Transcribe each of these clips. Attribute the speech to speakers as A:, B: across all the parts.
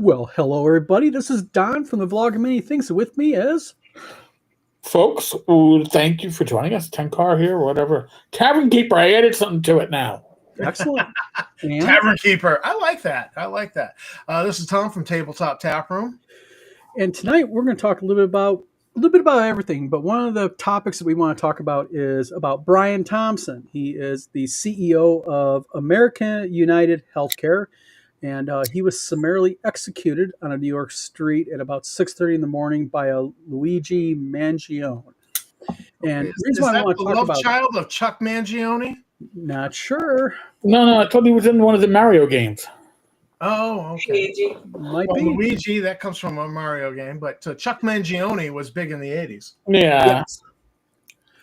A: Well, hello everybody. This is Don from the Vlog of Many Things. With me is
B: Folks, thank you for joining us. Tenkar here, whatever. Tavern Keeper, I added something to it now.
A: excellent. And
C: Tavern Keeper. I like that. This is Tom from Tabletop Tap Room.
A: tonight we're going to talk a little bit about everything. But one of the topics that we want to talk about is about Brian Thompson. He is the CEO of American United Healthcare, and he was summarily executed on a New York street at about 6:30 in the morning by a Luigi Mangione. And the reason why I want to talk about
C: child of Chuck Mangione?
A: Not sure.
B: No, I told you he was in one of the Mario games.
C: Oh, okay.
A: Might be.
C: Luigi, that comes from a Mario game, but Chuck Mangione was big in the 80s.
B: Yeah.
A: Yes.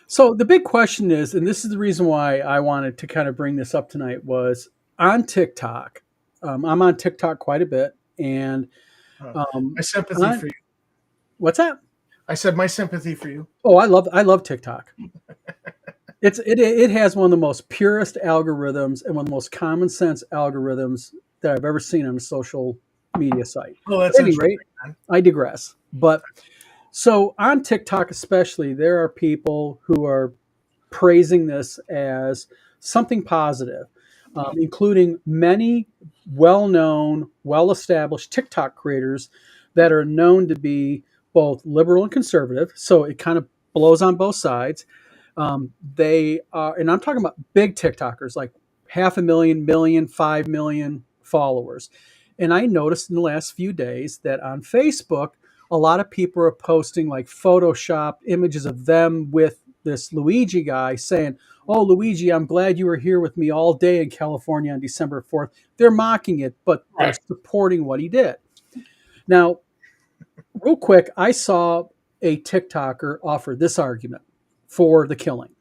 A: So the big question is, and this is the reason why I wanted to kind of bring this up tonight, was on TikTok. I'm on TikTok quite a bit, and
C: my sympathy for you.
A: What's that?
C: I said my sympathy for you.
A: Oh, I love TikTok. It has one of the most purest algorithms and one of the most common sense algorithms that I've ever seen on a social media site.
C: Well, that's
A: at any rate, I digress. But so on TikTok especially, there are people who are praising this as something positive, including many well-known, well-established TikTok creators that are known to be both liberal and conservative. So it kind of blows on both sides. They are, and I'm talking about big TikTokers, like 500,000, 5 million followers. And I noticed in the last few days that on Facebook, a lot of people are posting like Photoshopped images of them with this Luigi guy saying, "Oh, Luigi, I'm glad you were here with me all day in California on December 4th. They're mocking it, but they're supporting what he did. Now, real quick, I saw a TikToker offer this argument for the killing.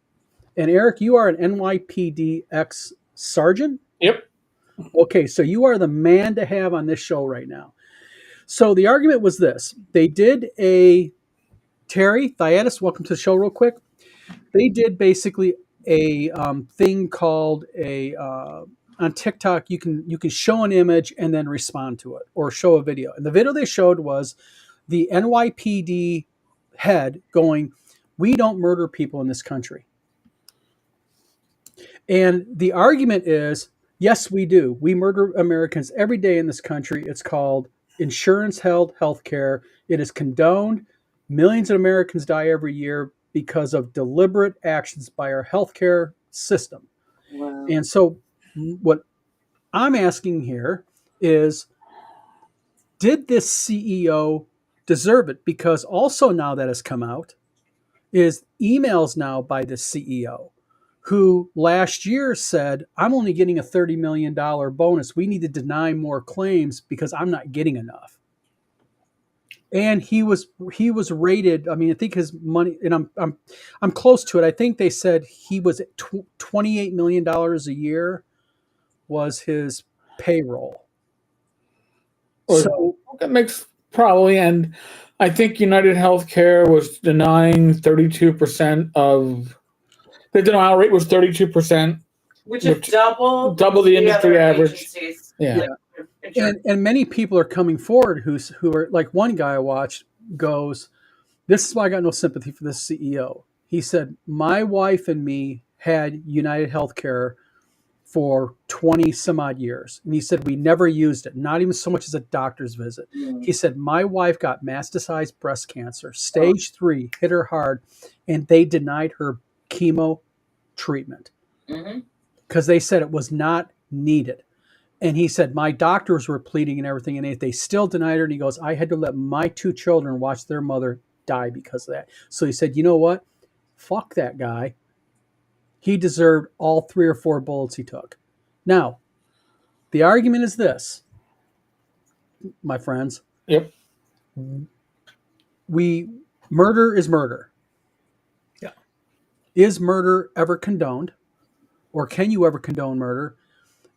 A: And Eric, you are an NYPD ex-sergeant?
B: Yep.
A: Okay, so you are the man to have on this show right now. So the argument was this. They did Terry Thyatis, welcome to the show real quick. They did basically a thing called on TikTok, you can show an image and then respond to it or show a video. And the video they showed was the NYPD head going, "We don't murder people in this country." And the argument is, yes, we do. We murder Americans every day in this country. It's called insurance-held healthcare. It is condoned. Millions of Americans die every year because of deliberate actions by our healthcare system. Wow. And so what I'm asking here is, did this CEO deserve it? Because also now that has come out is emails now by the CEO who last year said, "I'm only getting a $30 million bonus. We need to deny more claims because I'm not getting enough." And he was rated. I mean, I think his money, and I'm close to it. I think they said he was at $28 million a year was his payroll.
B: So that makes probably, and I think United Healthcare was denying 32% of the denial rate was 32%,
D: which is double
B: the industry average.
D: Agencies.
B: Yeah.
A: And many people are coming forward who are like, one guy I watched goes, "This is why I got no sympathy for this CEO." He said, "My wife and me had United Healthcare for 20 some odd years." And he said, "We never used it, not even so much as a doctor's visit." Mm-hmm. He said, "My wife got metastasized breast cancer, stage 3, hit her hard, and they denied her chemo treatment because they said it was not needed." And he said, "My doctors were pleading and everything, and they still denied her." And he goes, "I had to let my 2 children watch their mother die because of that." So he said, "You know what? Fuck that guy. He deserved all 3 or 4 bullets he took." Now, the argument is this, my friends.
B: Yep.
A: Murder is murder.
C: Yeah.
A: Is murder ever condoned? Or can you ever condone murder?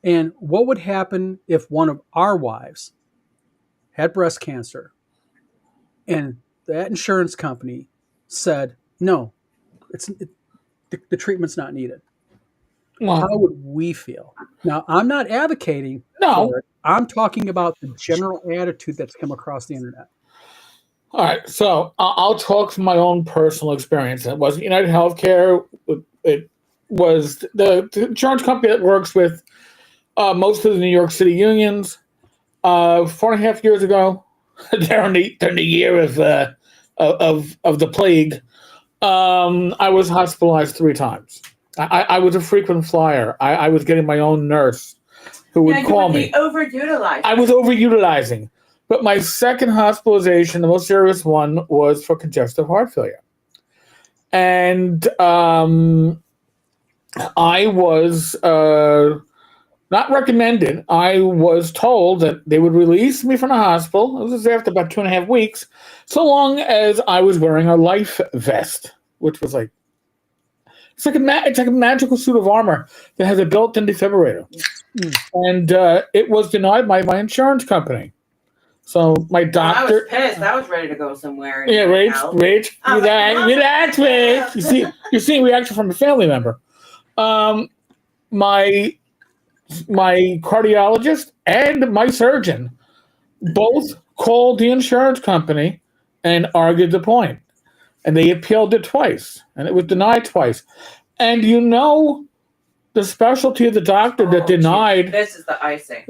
A: And what would happen if one of our wives had breast cancer and that insurance company said, "No, the treatment's not needed"? How would we feel? Now, I'm not advocating for it. I'm talking about the general attitude that's come across the internet.
B: All right, so I'll talk from my own personal experience. It wasn't United Healthcare. It was the insurance company that works with most of the New York City unions. 4.5 years ago, during the year of the plague, I was hospitalized 3 times. I was a frequent flyer. I was getting my own nurse who would
D: Yeah, you
B: call
D: would
B: me.
D: be overutilized.
B: I was overutilizing. But my second hospitalization, the most serious one, was for congestive heart failure. And I was not recommended. I was told that they would release me from the hospital. This was after about 2.5 weeks, so long as I was wearing a life vest, which was like, it's like a magical suit of armor that has a built-in defibrillator. And it was denied by my insurance company. So my
D: I was
B: doctor,
D: pissed. I was ready to go somewhere. and
B: yeah,
D: get
B: Rach,
D: help.
B: relax, Rach. You're seeing reaction from a family member. My cardiologist and my surgeon both called the insurance company and argued the point, and they appealed it twice, and it was denied twice. And the specialty of the doctor that denied
D: This is the icing.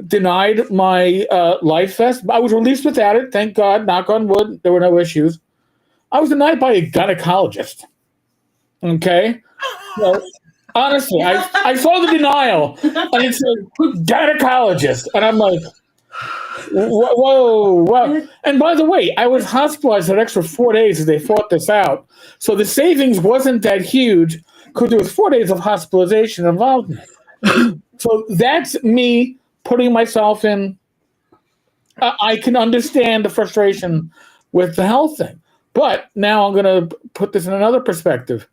B: my life vest. I was released without it. Thank God. Knock on wood. There were no issues. I was denied by a gynecologist. Okay. So, honestly, I saw the denial, and it said gynecologist, and I'm like, whoa. And by the way, I was hospitalized an extra 4 days as they fought this out. So the savings wasn't that huge because there was 4 days of hospitalization involved in it. So that's me putting myself in. I can understand the frustration with the health thing, but now I'm going to put this in another perspective.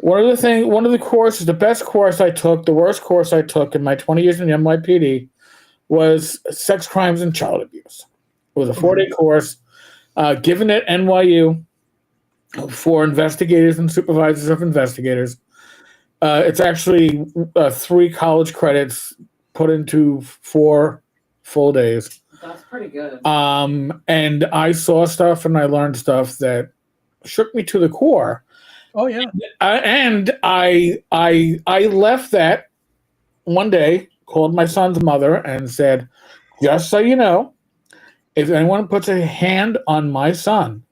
B: One of the courses, the best course I took, the worst course I took in my 20 years in the NYPD was sex crimes and child abuse. It was a 4-day course given at NYU for investigators and supervisors of investigators. It's actually 3 college credits put into 4 full days.
D: That's pretty good.
B: And I saw stuff and I learned stuff that shook me to the core.
A: Oh yeah.
B: And I left that one day, called my son's mother and said, just so you know, if anyone puts a hand on my son,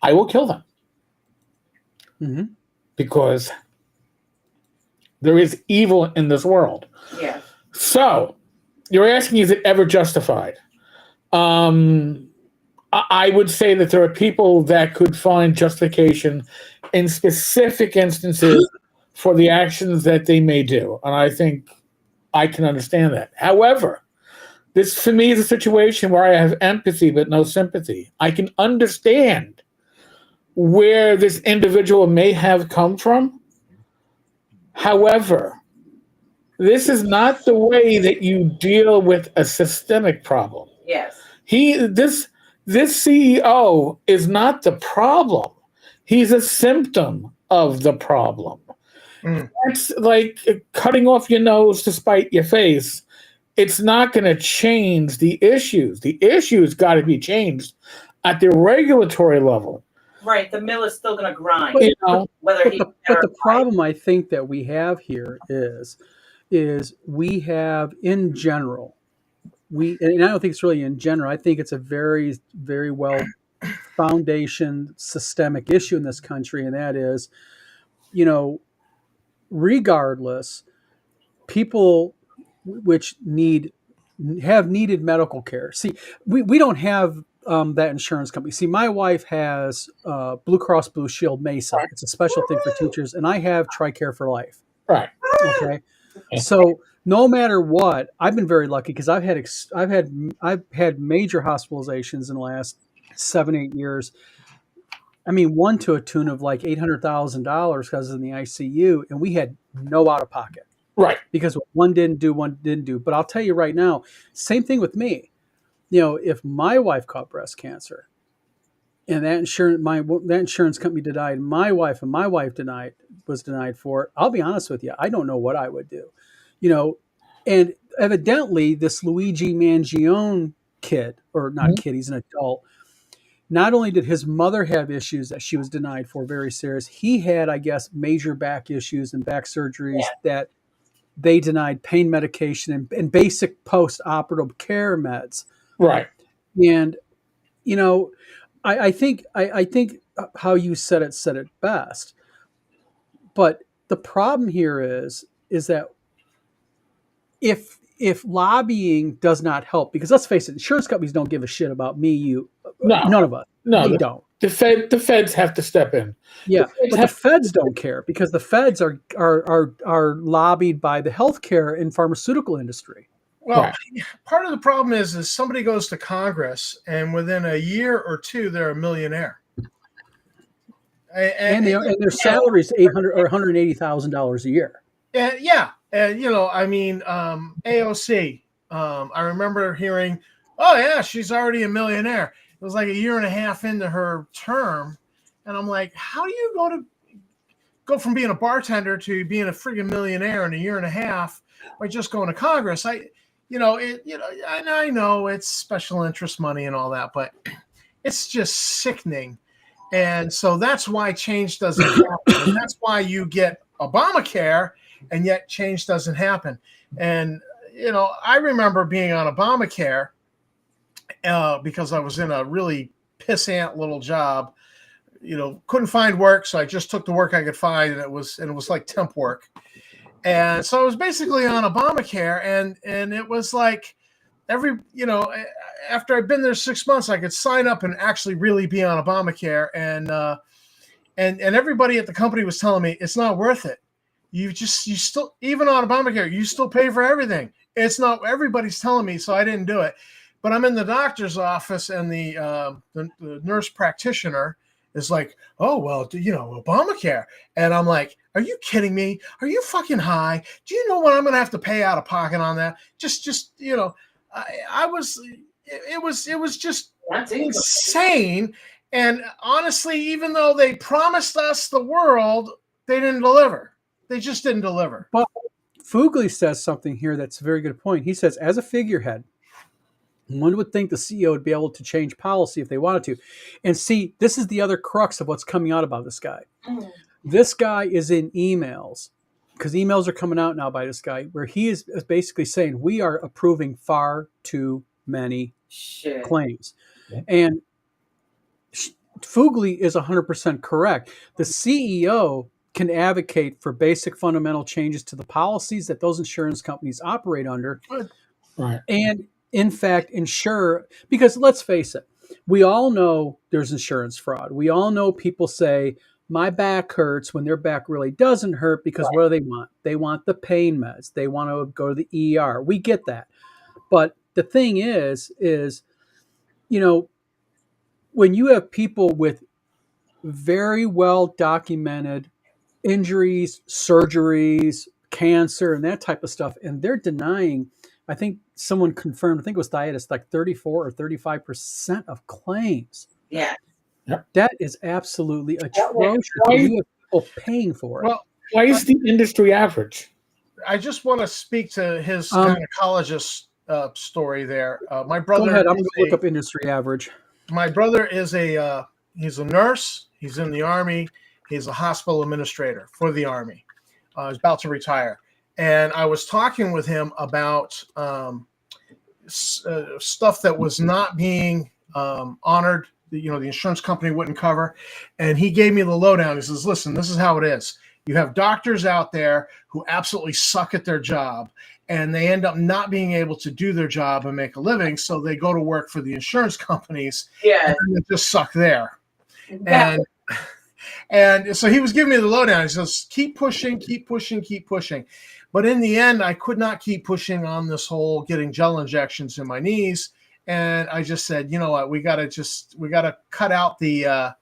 B: I will kill them.
A: Mm-hmm.
B: Because there is evil in this world.
D: Yeah.
B: So you're asking, is it ever justified? I would say that there are people that could find justification in specific instances for the actions that they may do. And I think I can understand that. However, this for me is a situation where I have empathy but no sympathy. I can understand where this individual may have come from. However, this is not the way that you deal with a systemic problem.
D: Yes.
B: This CEO is not the problem. He's a symptom of the problem. That's like cutting off your nose to spite your face. It's not going to change the issues. The issues got to be changed at the regulatory level.
D: Right. The mill is still going to grind.
A: But the problem I think that we have here is we have in general, and I don't think it's really in general. I think it's a very, very well foundation systemic issue in this country, and that is, regardless, people which have needed medical care. See, we don't have that insurance company. See, my wife has Blue Cross Blue Shield Mesa. It's a special thing for teachers, and I have TRICARE for Life.
B: Right.
A: Okay. So no matter what, I've been very lucky because I've had major hospitalizations in the last 7-8 years. I mean, one to a tune of like $800,000 because in the ICU, and we had no out of pocket.
B: Right.
A: Because one didn't do. But I'll tell you right now, same thing with me. If my wife caught breast cancer, and that insurance company denied my wife, and my wife was denied for it, I'll be honest with you, I don't know what I would do. And evidently, this Luigi Mangione kid, or not
B: Mhm.
A: kid, he's an adult. Not only did his mother have issues that she was denied for, very serious, he had, I guess, major back issues and back surgeries that they denied pain medication and basic post-operative care meds.
B: Right.
A: And you know, I think how you said it best. But the problem here is that if lobbying does not help, because let's face it, insurance companies don't give a shit about me, you,
B: No,
A: none of us.
B: no.
A: They don't.
B: The feds have to step in.
A: Yeah,
B: The feds
A: but the feds don't care because the feds are lobbied by the healthcare and pharmaceutical industry.
C: Well,
B: Right.
C: part of the problem is somebody goes to Congress and within a year or two they're a millionaire.
A: And their salary is $800 or $180,000 a year.
C: And yeah, and I mean, AOC. I remember hearing, "Oh yeah, she's already a millionaire." It was like a year and a half into her term, and I'm like, "How do you go from being a bartender to being a friggin' millionaire in a year and a half by just going to Congress?" I know it's special interest money and all that, but it's just sickening. And so that's why change doesn't happen. And that's why you get Obamacare, and yet change doesn't happen. And I remember being on Obamacare because I was in a really pissant little job. Couldn't find work, so I just took the work I could find, and it was like temp work. And so I was basically on Obamacare, and it was like after I'd been there 6 months, I could sign up and actually really be on Obamacare, and everybody at the company was telling me it's not worth it. You still, even on Obamacare, you still pay for everything. It's not, everybody's telling me, so I didn't do it. But I'm in the doctor's office, and the nurse practitioner is like, "Oh, well, Obamacare." And I'm like, "Are you kidding me? Are you fucking high? Do you know what I'm going to have to pay out of pocket on that?" It was just
D: That's
C: insane. And honestly, even though they promised us the world, they didn't deliver. They just didn't deliver.
A: But Fugly says something here that's a very good point. He says, as a figurehead, one would think the CEO would be able to change policy if they wanted to. And see, this is the other crux of what's coming out about this guy. This guy is in emails, because emails are coming out now by this guy, where he is basically saying, we are approving far too many
D: shit.
A: claims. And Fugly is 100% correct. The CEO can advocate for basic fundamental changes to the policies that those insurance companies operate under.
B: Right.
A: And in fact, ensure, because let's face it, we all know there's insurance fraud. We all know people say, my back hurts when their back really doesn't hurt, because what do they want? They want the pain meds. They want to go to the ER. We get that. But the thing is, when you have people with very well documented injuries, surgeries, cancer, and that type of stuff, and they're denying, I think someone confirmed, I think it was Dietis, like 34 or 35% of claims.
D: Yeah.
A: That is absolutely atrocious. You have people paying for it.
C: Well,
B: Why is the industry average?
C: I just want to speak to his gynecologist story there. My brother.
A: Go ahead. I'm going to look up industry average.
C: My brother is he's a nurse. He's in the Army. He's a hospital administrator for the Army. He's about to retire. And I was talking with him about stuff that was not being honored. The insurance company wouldn't cover. And he gave me the lowdown. He says, listen, this is how it is. You have doctors out there who absolutely suck at their job, and they end up not being able to do their job and make a living. So they go to work for the insurance companies.
D: Yeah.
C: And they just suck there. And so he was giving me the lowdown. He says, keep pushing, keep pushing, keep pushing. But in the end, I could not keep pushing on this whole getting gel injections in my knees. And I just said, you know what, we got to cut out the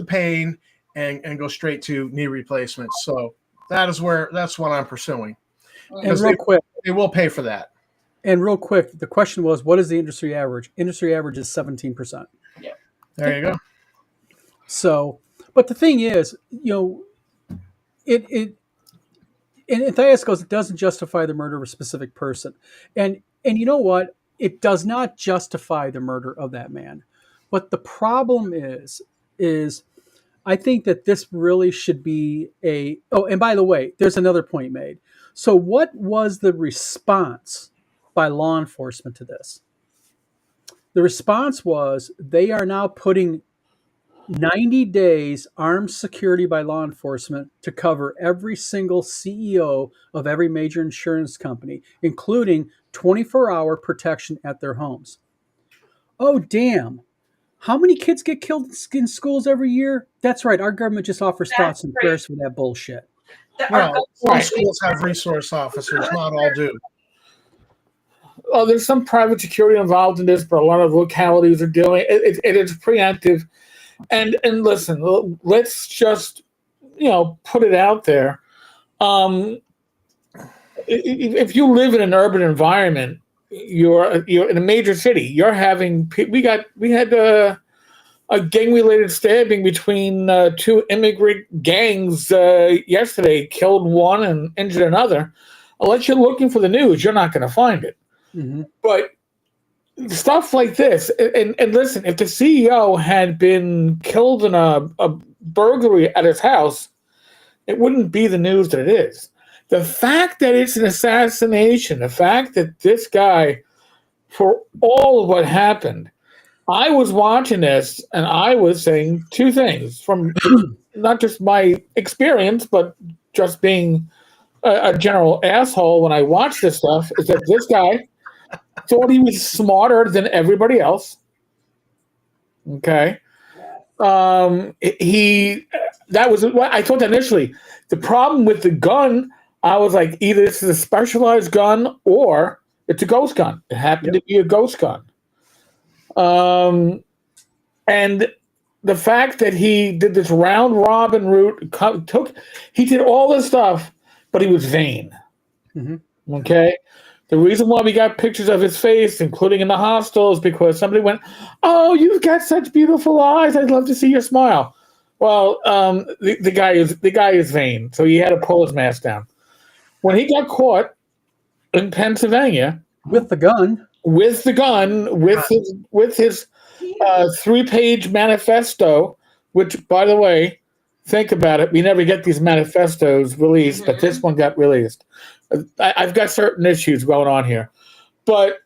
C: pain and go straight to knee replacements. So that's what I'm pursuing.
A: And real quick,
C: they will pay for that.
A: And real quick, the question was, what is the industry average? Industry average is 17%.
D: Yeah.
C: There you go.
A: So, but the thing is, and Thais goes, it doesn't justify the murder of a specific person. And you know what? It does not justify the murder of that man. But the problem is I think that this really should be a, oh, and by the way, there's another point made. So what was the response by law enforcement to this? The response was they are now putting 90 days armed security by law enforcement to cover every single CEO of every major insurance company, including 24-hour protection at their homes. Oh, damn. How many kids get killed in schools every year? That's right. Our government just offers thoughts and prayers for that bullshit.
C: Well, some schools have resource officers, not all do.
B: Oh, there's some private security involved in this, but a lot of localities are doing it. It is preemptive. And listen, let's just put it out there. If you live in an urban environment, you're in a major city. You're having we had a gang-related stabbing between two immigrant gangs yesterday. Killed one and injured another. Unless you're looking for the news, you're not going to find it.
A: Mm-hmm.
B: But stuff like this, and listen, if the CEO had been killed in a burglary at his house, it wouldn't be the news that it is. The fact that it's an assassination, the fact that this guy, for all of what happened, I was watching this and I was saying two things from not just my experience, but just being a general asshole when I watched this stuff, is that this guy thought he was smarter than everybody else. Okay. That was what I thought initially. The problem with the gun, I was like, either this is a specialized gun or it's a ghost gun. It happened to be a ghost gun. And the fact that he did this round robin route, he did all this stuff, but he was vain. Mm-hmm. Okay. The reason why we got pictures of his face, including in the hostel, is because somebody went, "Oh, you've got such beautiful eyes. I'd love to see your smile." Well, the guy is vain, so he had to pull his mask down. When he got caught in Pennsylvania
A: with the gun, with
B: his 3-page manifesto, which, by the way, think about it, we never get these manifestos released, but this one got released. I've got certain issues going on here, but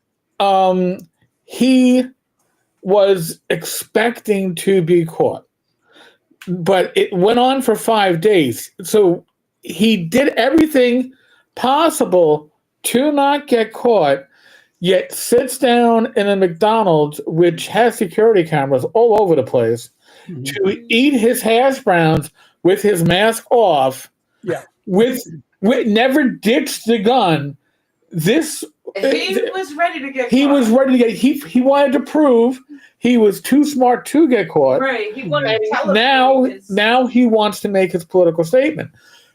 B: he was expecting to be caught, but it went on for 5 days. So he did everything possible to not get caught, yet sits down in a McDonald's, which has security cameras all over the place, to eat his hash browns with his mask off.
A: Yeah.
B: With never ditched the gun.
D: He was ready to get caught.
B: He wanted to prove he was too smart to get caught.
D: Right. He wanted to tell us
B: now he wants to make his political statement.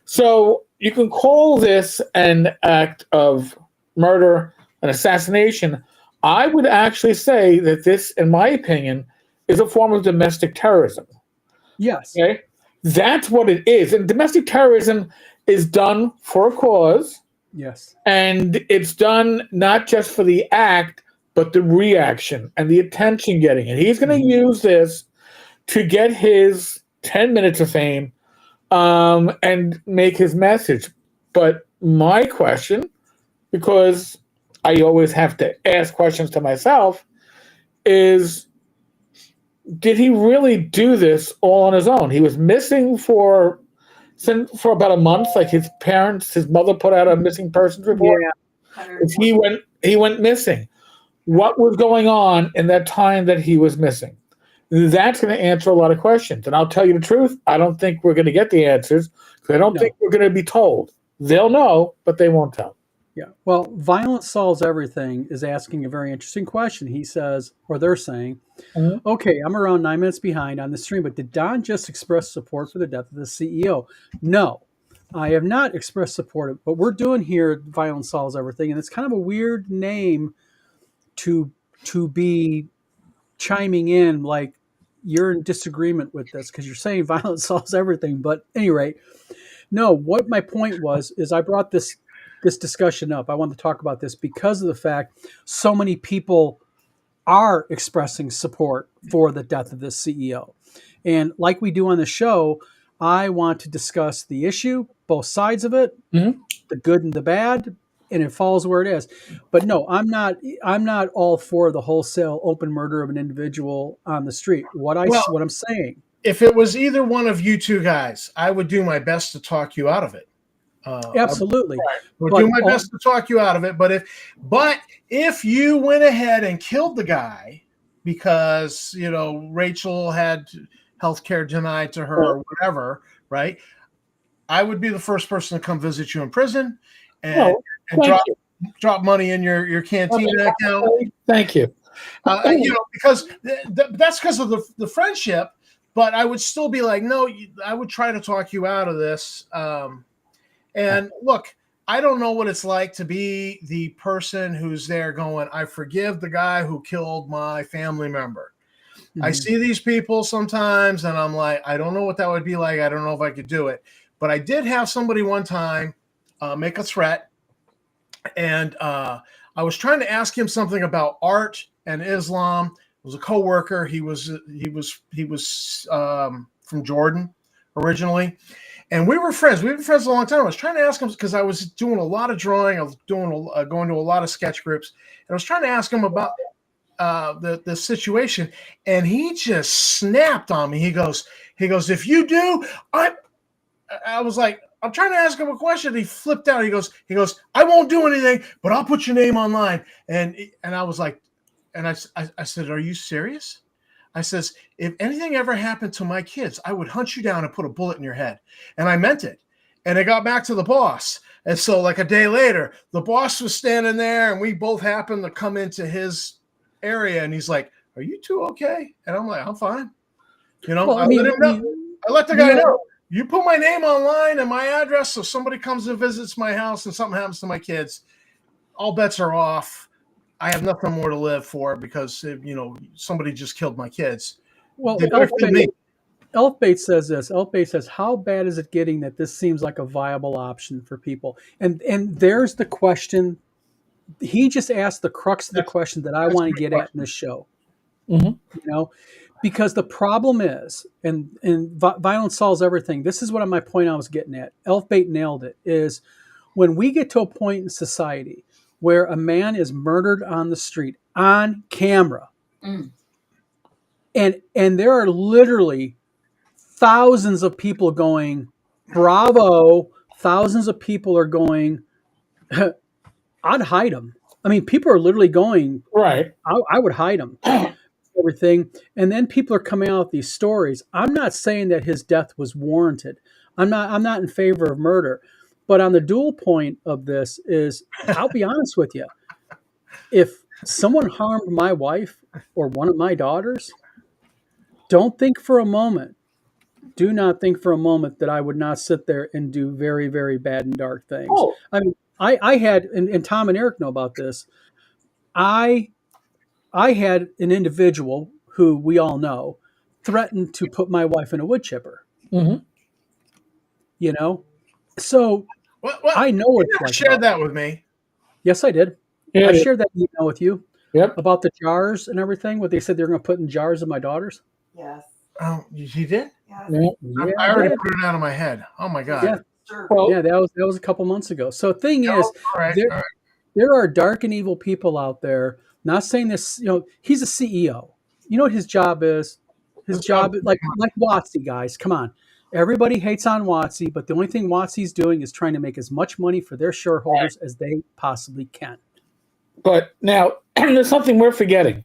B: So you can call this an act of murder, an assassination. I would actually say that this, in my opinion, is a form of domestic terrorism.
A: Yes.
B: Okay? That's what it is. And domestic terrorism is done for a cause.
A: Yes.
B: And it's done not just for the act, but the reaction and the attention getting. And he's going to use this to get his 10 minutes of fame and make his message. But my question, because I always have to ask questions to myself, is did he really do this all on his own? He was missing for about a month, like his mother put out a missing persons report. Yeah. He went missing. What was going on in that time that he was missing? That's going to answer a lot of questions. And I'll tell you the truth, I don't think we're going to get the answers because I don't think we're going to be told. They'll know, but they won't tell.
A: Yeah. Well, Violence Solves Everything is asking a very interesting question. He says, or they're saying, okay, I'm around 9 minutes behind on the stream, but did Don just express support for the death of the CEO? No, I have not expressed support. What we're doing here, Violence Solves Everything, and it's kind of a weird name to be chiming in like you're in disagreement with this because you're saying violence solves everything. But at any rate, No, what my point was is I brought this discussion up. I wanted to talk about this because of the fact so many people are expressing support for the death of this CEO. And like we do on the show, I want to discuss the issue, both sides of it,
B: Mhm.
A: the good and the bad, and it falls where it is. But no, I'm not all for the wholesale open murder of an individual on the street. What
C: Well,
A: I'm saying,
C: if it was either one of you two guys, I would do my best to talk you out of it.
A: absolutely.
C: I would
A: But
C: do my best to talk you out of it. But if you went ahead and killed the guy because Rachel had health care denied to her or whatever, right? I would be the first person to come visit you in prison and,
B: Thank you.
C: drop money in your cantina account.
B: Thank you.
C: Because that's because of the friendship. But I would still be like, no, I would try to talk you out of this. And look, I don't know what it's like to be the person who's there going, I forgive the guy who killed my family member. I see these people sometimes and I'm like, I don't know what that would be like. I don't know if I could do it. But I did have somebody one time make a threat. And I was trying to ask him something about art and Islam. It was a coworker. He was from Jordan originally. And we were friends. We've been friends a long time. I was trying to ask him because I was doing a lot of drawing. I was going to a lot of sketch groups. And I was trying to ask him about the situation. And he just snapped on me. He goes, if you do, I was like, I'm trying to ask him a question. He flipped out. He goes, I won't do anything, but I'll put your name online. And I was like, and I said, are you serious? I says, if anything ever happened to my kids, I would hunt you down and put a bullet in your head. And I meant it. And it got back to the boss. And so like a day later, the boss was standing there and we both happened to come into his area. And he's like, are you two okay? And I'm like, I'm fine.
A: well,
C: I let the guy know. You put my name online and my address, so somebody comes and visits my house and something happens to my kids, all bets are off. I have nothing more to live for because somebody just killed my kids.
A: Well,
C: They better kill me.
A: Elf Bates says this. Elf Bates says, how bad is it getting that this seems like a viable option for people? And there's the question. He just asked the crux of the question that I want to get at in this show.
B: Mm-hmm.
A: Because the problem is, and violence solves everything. This is what my point I was getting at. Elf Bait nailed it, is when we get to a point in society where a man is murdered on the street on camera, and there are literally thousands of people going, bravo, thousands of people are going, I'd hide him. I mean, people are literally going,
B: right.
A: I would hide him. Everything. And then people are coming out with these stories. I'm not saying that his death was warranted. I'm not in favor of murder. But on the dual point of this is, I'll be honest with you. If someone harmed my wife or one of my daughters, do not think for a moment that I would not sit there and do very, very bad and dark things.
B: Oh.
A: I mean, I had, and Tom and Eric know about this, I had an individual who we all know threatened to put my wife in a wood chipper.
B: Mm-hmm.
A: So I know what
C: you shared that with me.
A: Yes, I did.
B: Yeah,
A: I shared that email with you.
B: Yep.
A: About the jars and everything. What they said they're going to put in jars of my daughters.
D: Yes.
C: Oh, you did?
D: Yes.
A: Yeah,
C: I already put it out of my head. Oh my god.
A: Yeah.
D: Sure.
B: Well,
A: Yeah, that was a couple months ago. So the thing is,
C: all right.
A: there are dark and evil people out there. Not saying this, he's a CEO. You know what his job is? His job, like WotC, guys. Come on. Everybody hates on WotC, but the only thing WotC's doing is trying to make as much money for their shareholders as they possibly can.
B: But now there's something we're forgetting.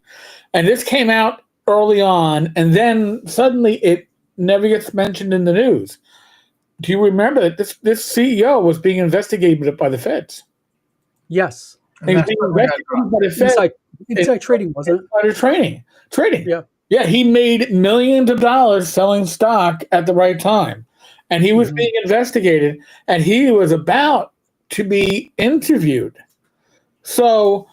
B: And this came out early on, and then suddenly it never gets mentioned in the news. Do you remember that this CEO was being investigated by the feds?
A: Yes.
B: He was being investigated by the feds.
A: Inside trading, wasn't it?
B: Insider trading.
A: Yeah.
B: Yeah, he made millions of dollars selling stock at the right time. And he was being investigated, and he was about to be interviewed. So,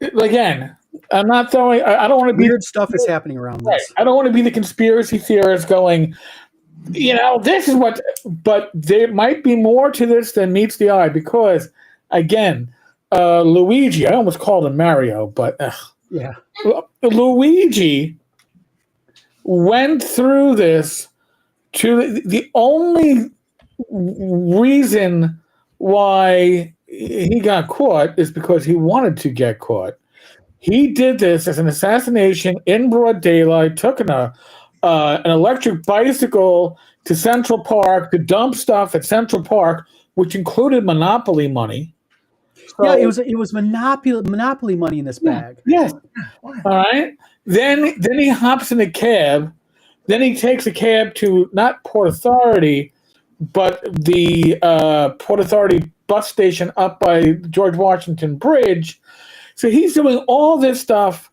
B: again, I'm not throwing. I don't want to be
A: weird stuff is happening around this.
B: I don't want to be the conspiracy theorist going, this is what, but there might be more to this than meets the eye because, again, Luigi, I almost called him Mario, but
A: Yeah.
B: Luigi went through this to the only reason why he got caught is because he wanted to get caught. He did this as an assassination in broad daylight, took an electric bicycle to Central Park to dump stuff at Central Park, which included Monopoly money. So,
A: Yeah, it was monopoly money in this bag.
B: Yes. All right. Then he hops in a cab. Then he takes a cab to not Port Authority, but the Port Authority bus station up by George Washington Bridge. So he's doing all this stuff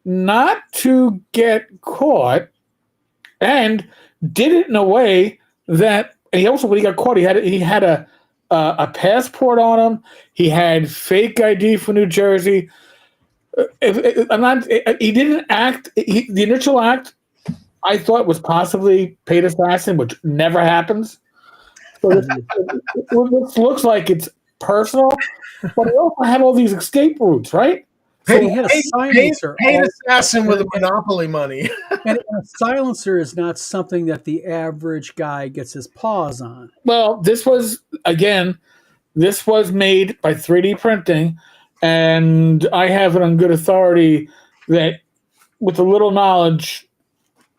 B: not to get caught, and did it in a way that. And he also, when he got caught, he had a passport on him. He had fake ID for New Jersey. He didn't act. The initial act, I thought, was possibly paid assassin, which never happens. So this looks like it's personal, but he also had all these escape routes, right?
A: So he had a silencer.
C: Paid assassin with Monopoly money.
A: And a silencer is not something that the average guy gets his paws on.
B: Well, this was made by 3D printing, and I have it on good authority that with a little knowledge,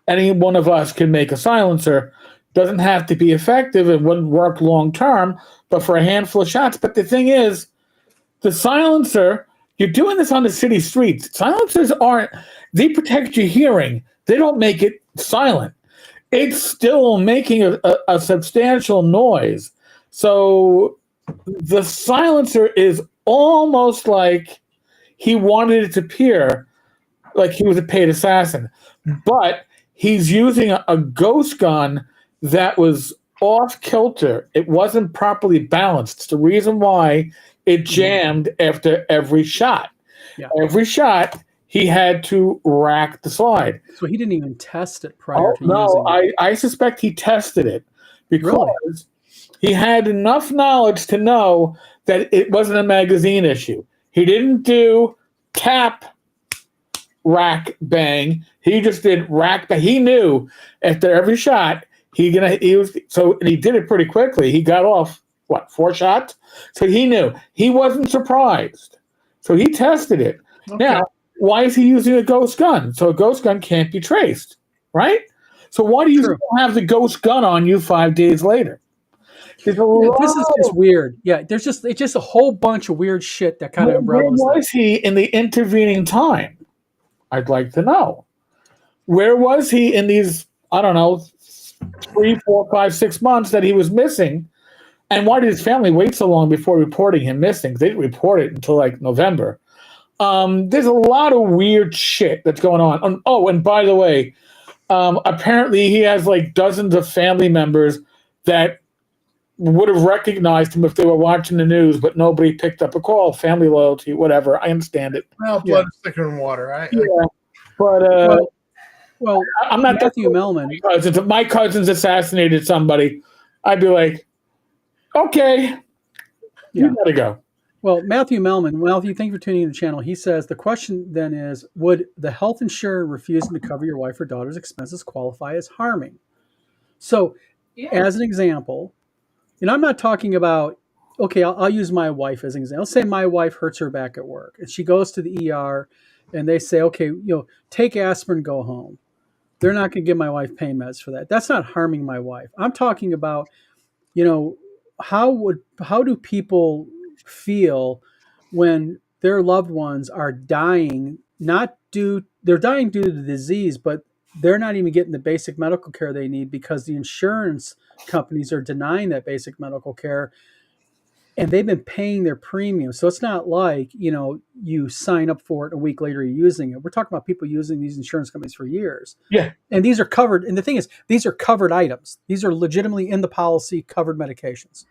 B: any one of us can make a silencer. Doesn't have to be effective. It wouldn't work long term, but for a handful of shots. But the thing is, the silencer, you're doing this on the city streets. Silencers they protect your hearing. They don't make it silent. It's still making a substantial noise. So the silencer is almost like he wanted it to appear like he was a paid assassin. But he's using a ghost gun that was off kilter. It wasn't properly balanced. It's the reason why it jammed after every shot.
A: Yeah.
B: Every shot, he had to rack the slide.
A: So he didn't even test it prior to using it.
B: I suspect he tested it because he had enough knowledge to know that it wasn't a magazine issue. He didn't do tap, rack, bang. He just did rack, bang. He knew after every shot, and he did it pretty quickly. He got off 4 shots? So he knew. He wasn't surprised. So he tested it. Okay. Now, why is he using a ghost gun? So a ghost gun can't be traced, right? So why do you still have the ghost gun on you 5 days later?
A: This is just weird. Yeah, it's just a whole bunch of weird shit that kind of umbrellas.
B: Where was he in the intervening time? I'd like to know. Where was he in these, 3, 4, 5, 6 months that he was missing? And why did his family wait so long before reporting him missing? They didn't report it until November. There's a lot of weird shit that's going on. Oh, and by the way, apparently he has dozens of family members that would have recognized him if they were watching the news, but nobody picked up a call. Family loyalty, whatever. I understand it.
C: Well, blood is thicker than water.
B: But
A: well,
B: I'm not
A: Matthew Mellman.
B: If my cousins assassinated somebody, I'd be like, okay, you gotta go.
A: Well, Matthew Mellman, thank you for tuning in the channel. He says the question then is, would the health insurer refusing to cover your wife or daughter's expenses qualify as harming? So, as an example, I'm not talking about, okay, I'll use my wife as an example. Let's say my wife hurts her back at work and she goes to the ER and they say, okay, take aspirin, go home. They're not going to give my wife pain meds for that. That's not harming my wife. I'm talking about, how do people feel when their loved ones are dying? They're dying due to the disease, but they're not even getting the basic medical care they need because the insurance companies are denying that basic medical care, and they've been paying their premium. So it's not like, you sign up for it and a week later you're using it. We're talking about people using these insurance companies for years.
B: Yeah.
A: And these are covered. And the thing is, these are covered items. These are legitimately in the policy covered medications.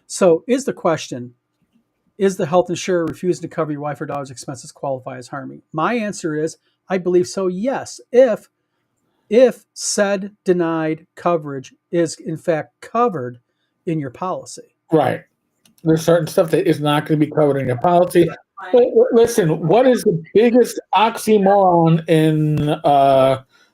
A: So is the question, is the health insurer refusing to cover your wife or daughter's expenses qualify as harming? My answer is, I believe so, yes. If if said denied coverage is in fact covered in your policy.
B: Right. There's certain stuff that is not going to be covered in your policy. But listen, what is the biggest oxymoron in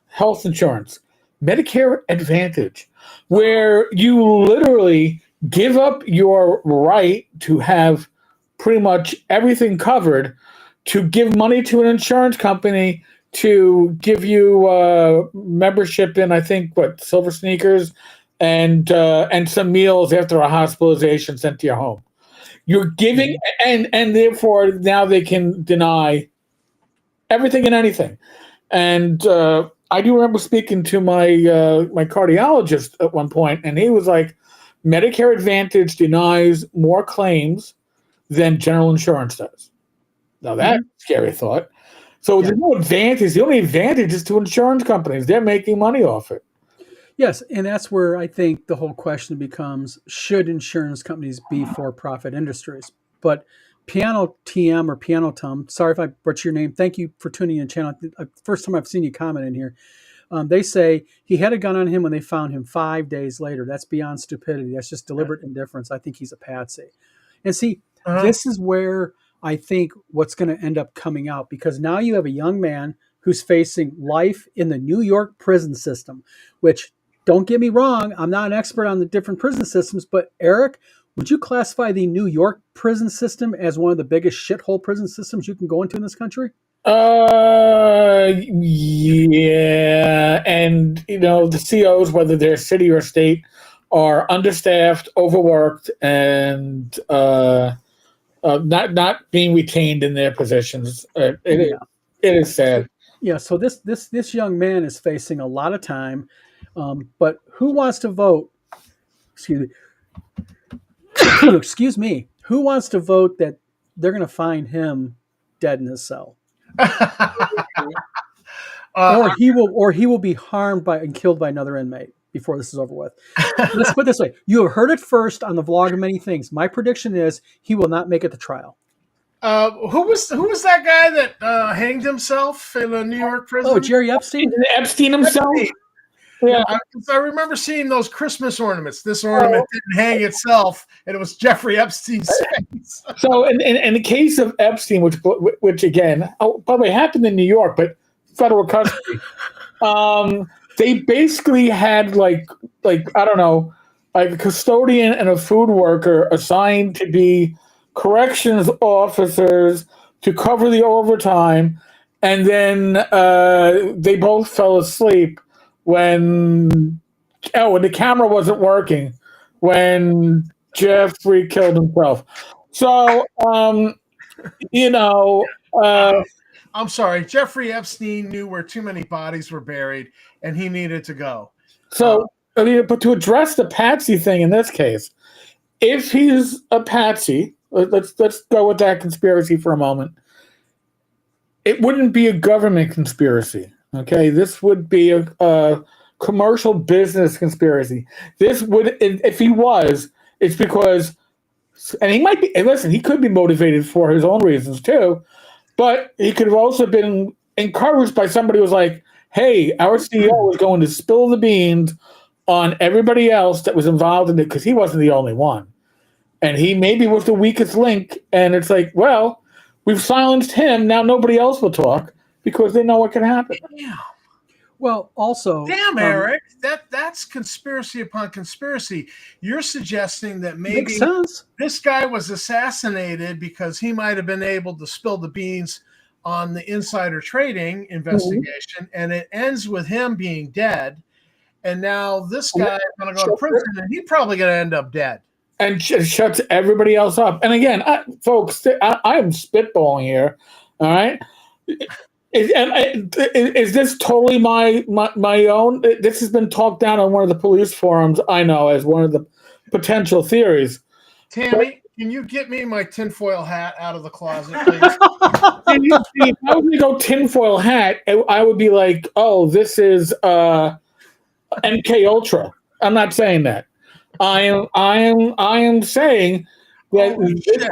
B: health insurance? Medicare Advantage, where you literally give up your right to have pretty much everything covered to give money to an insurance company to give you membership in, I think, Silver Sneakers and some meals after a hospitalization sent to your home. You're giving, and therefore now they can deny everything and anything. And I do remember speaking to my my cardiologist at one point, and he was like, Medicare Advantage denies more claims than general insurance does. Now that's a scary thought. So there's no advantage. The only advantage is to insurance companies. They're making money off it.
A: Yes, and that's where I think the whole question becomes, should insurance companies be for-profit industries? But Piano TM or Piano Tom, sorry if I butchered your name. Thank you for tuning in, channel. First time I've seen you comment in here. They say he had a gun on him when they found him 5 days later. That's beyond stupidity. That's just deliberate indifference. I think he's a patsy. And see, this is where I think what's going to end up coming out, because now you have a young man who's facing life in the New York prison system, which, don't get me wrong, I'm not an expert on the different prison systems, but Eric, would you classify the New York prison system as one of the biggest shithole prison systems you can go into in this country?
B: Yeah. And, the COs, whether they're city or state, are understaffed, overworked, and not being retained in their positions. It is sad.
A: Yeah, so this young man is facing a lot of time. But who wants to vote? Excuse me. Who wants to vote that they're going to find him dead in his cell, or he will be harmed and killed by another inmate before this is over with? Let's put it this way: you have heard it first on the vlog of many things. My prediction is he will not make it to trial.
C: Who was that guy that hanged himself in a New York prison?
A: Oh, Jerry Epstein.
B: Epstein himself. Yeah,
C: I remember seeing those Christmas ornaments. This ornament didn't hang itself, and it was Jeffrey Epstein's face.
B: So, in the case of Epstein, which again, by the way, happened in New York, but federal custody, they basically had like I don't know, like a custodian and a food worker assigned to be corrections officers to cover the overtime, and then they both fell asleep when the camera wasn't working when Jeffrey killed himself. So I'm
C: sorry, Jeffrey Epstein knew where too many bodies were buried and he needed to go.
B: So but to address the patsy thing in this case, if he's a patsy, let's go with that conspiracy for a moment. It wouldn't be a government conspiracy. Okay, this would be a commercial business conspiracy. This would, if he was, it's because, and he might be, and listen, he could be motivated for his own reasons too, but he could have also been encouraged by somebody who was like, hey, our CEO is going to spill the beans on everybody else that was involved in it, because he wasn't the only one. And he maybe was the weakest link, and it's like, well, we've silenced him, now nobody else will talk, because they know what can happen.
C: Damn.
A: Well, also,
C: Eric, that's conspiracy upon conspiracy. You're suggesting that maybe this guy was assassinated because he might have been able to spill the beans on the insider trading investigation, and it ends with him being dead. And now this guy is going to go to prison, and he's probably going to end up dead.
B: And shuts everybody else up. And again, folks, I am spitballing here. All right. Is this totally my own? This has been talked down on one of the police forums, I know, as one of the potential theories.
C: Tammy, can you get me my tinfoil hat out of the closet, please?
B: If I was going to go tinfoil hat, I would be like, oh, this is MK Ultra. I'm not saying that. I am saying that this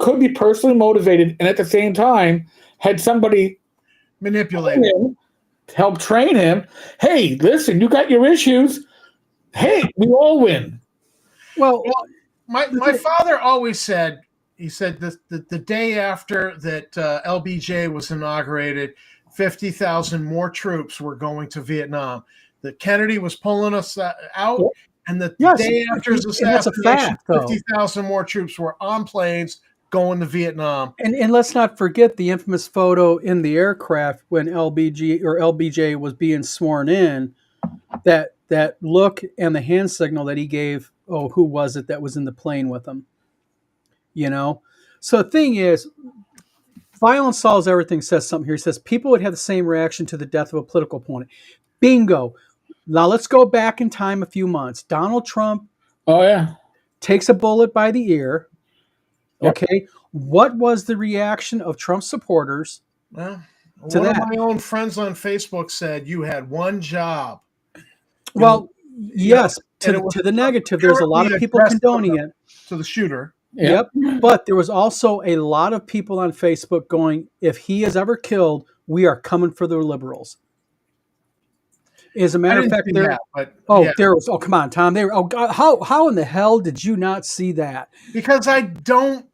B: could be personally motivated, and at the same time, had somebody
C: manipulated
B: help train him. Hey, listen, you got your issues. Hey, we all win.
A: Well,
C: my father always said, he said the day after that LBJ was inaugurated, 50,000 more troops were going to Vietnam. That Kennedy was pulling us out, and the day after his assassination, 50,000 more troops were on planes going to Vietnam.
A: And let's not forget the infamous photo in the aircraft when LBJ was being sworn in. That look and the hand signal that he gave. Oh, who was it that was in the plane with him? You know. So the thing is, violence solves everything. Says something here. He says people would have the same reaction to the death of a political opponent. Bingo. Now let's go back in time a few months. Donald Trump.
B: Oh yeah.
A: Takes a bullet by the ear.
B: Yep.
A: Okay. What was the reaction of Trump supporters?
C: Well, one of my own friends on Facebook said you had one job.
A: Well, yes, to the negative. There's a lot of people condoning it.
C: To the shooter.
A: Yep. But there was also a lot of people on Facebook going, if he is ever killed, we are coming for the liberals. As a matter of fact, there was. Oh, come on, Tom. God, how in the hell did you not see that?
C: Because I don't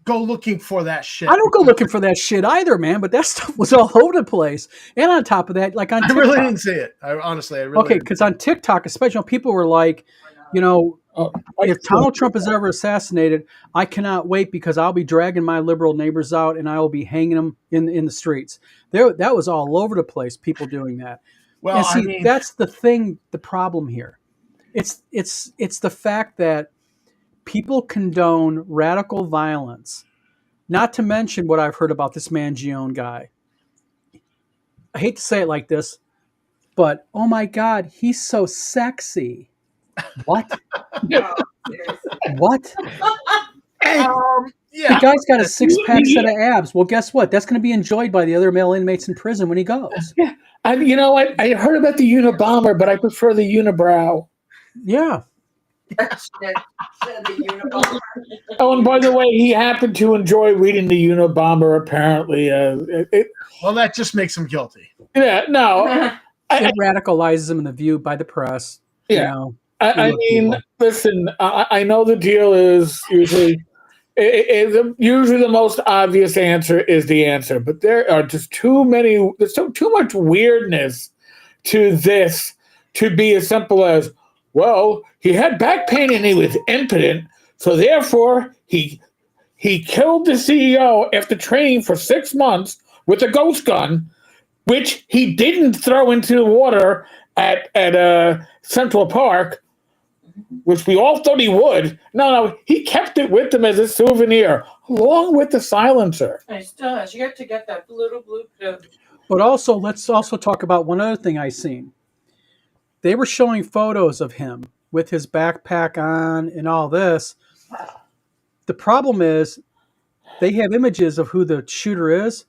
C: go looking for that shit.
A: I don't go looking for that shit either, man. But that stuff was all over the place. And on top of that, like on TikTok,
C: I really didn't see it. I really
A: okay, because on TikTok, especially, people were like, if Donald Trump is ever assassinated, I cannot wait because I'll be dragging my liberal neighbors out and I will be hanging them in the streets. That was all over the place. People doing that. Well, and see, that's the thing. The problem here, it's the fact that people condone radical violence. Not to mention what I've heard about this Mangione guy. I hate to say it like this, but oh my God, he's so sexy. What? What?
C: Yeah.
A: The guy's got a 6-pack set of abs. Well, guess what? That's going to be enjoyed by the other male inmates in prison when he goes.
B: Yeah. You know what? I heard about the Unabomber, but I prefer the Unibrow.
A: Yeah.
B: Oh, and by the way, he happened to enjoy reading the Unabomber, apparently.
C: Well, that just makes him guilty.
B: Yeah, no.
A: It radicalizes him in the view by the press.
B: Yeah. I mean, listen, I know the deal is usually the most obvious answer is the answer, but there are just too much weirdness to this to be as simple as, well, he had back pain and he was impotent, so therefore he killed the CEO after training for 6 months with a ghost gun, which he didn't throw into the water at Central Park, which we all thought he would. No, he kept it with him as a souvenir, along with the silencer.
D: I still has yet to get that little blue pill.
A: But also, let's also talk about one other thing I seen. They were showing photos of him with his backpack on and all this. The problem is they have images of who the shooter is,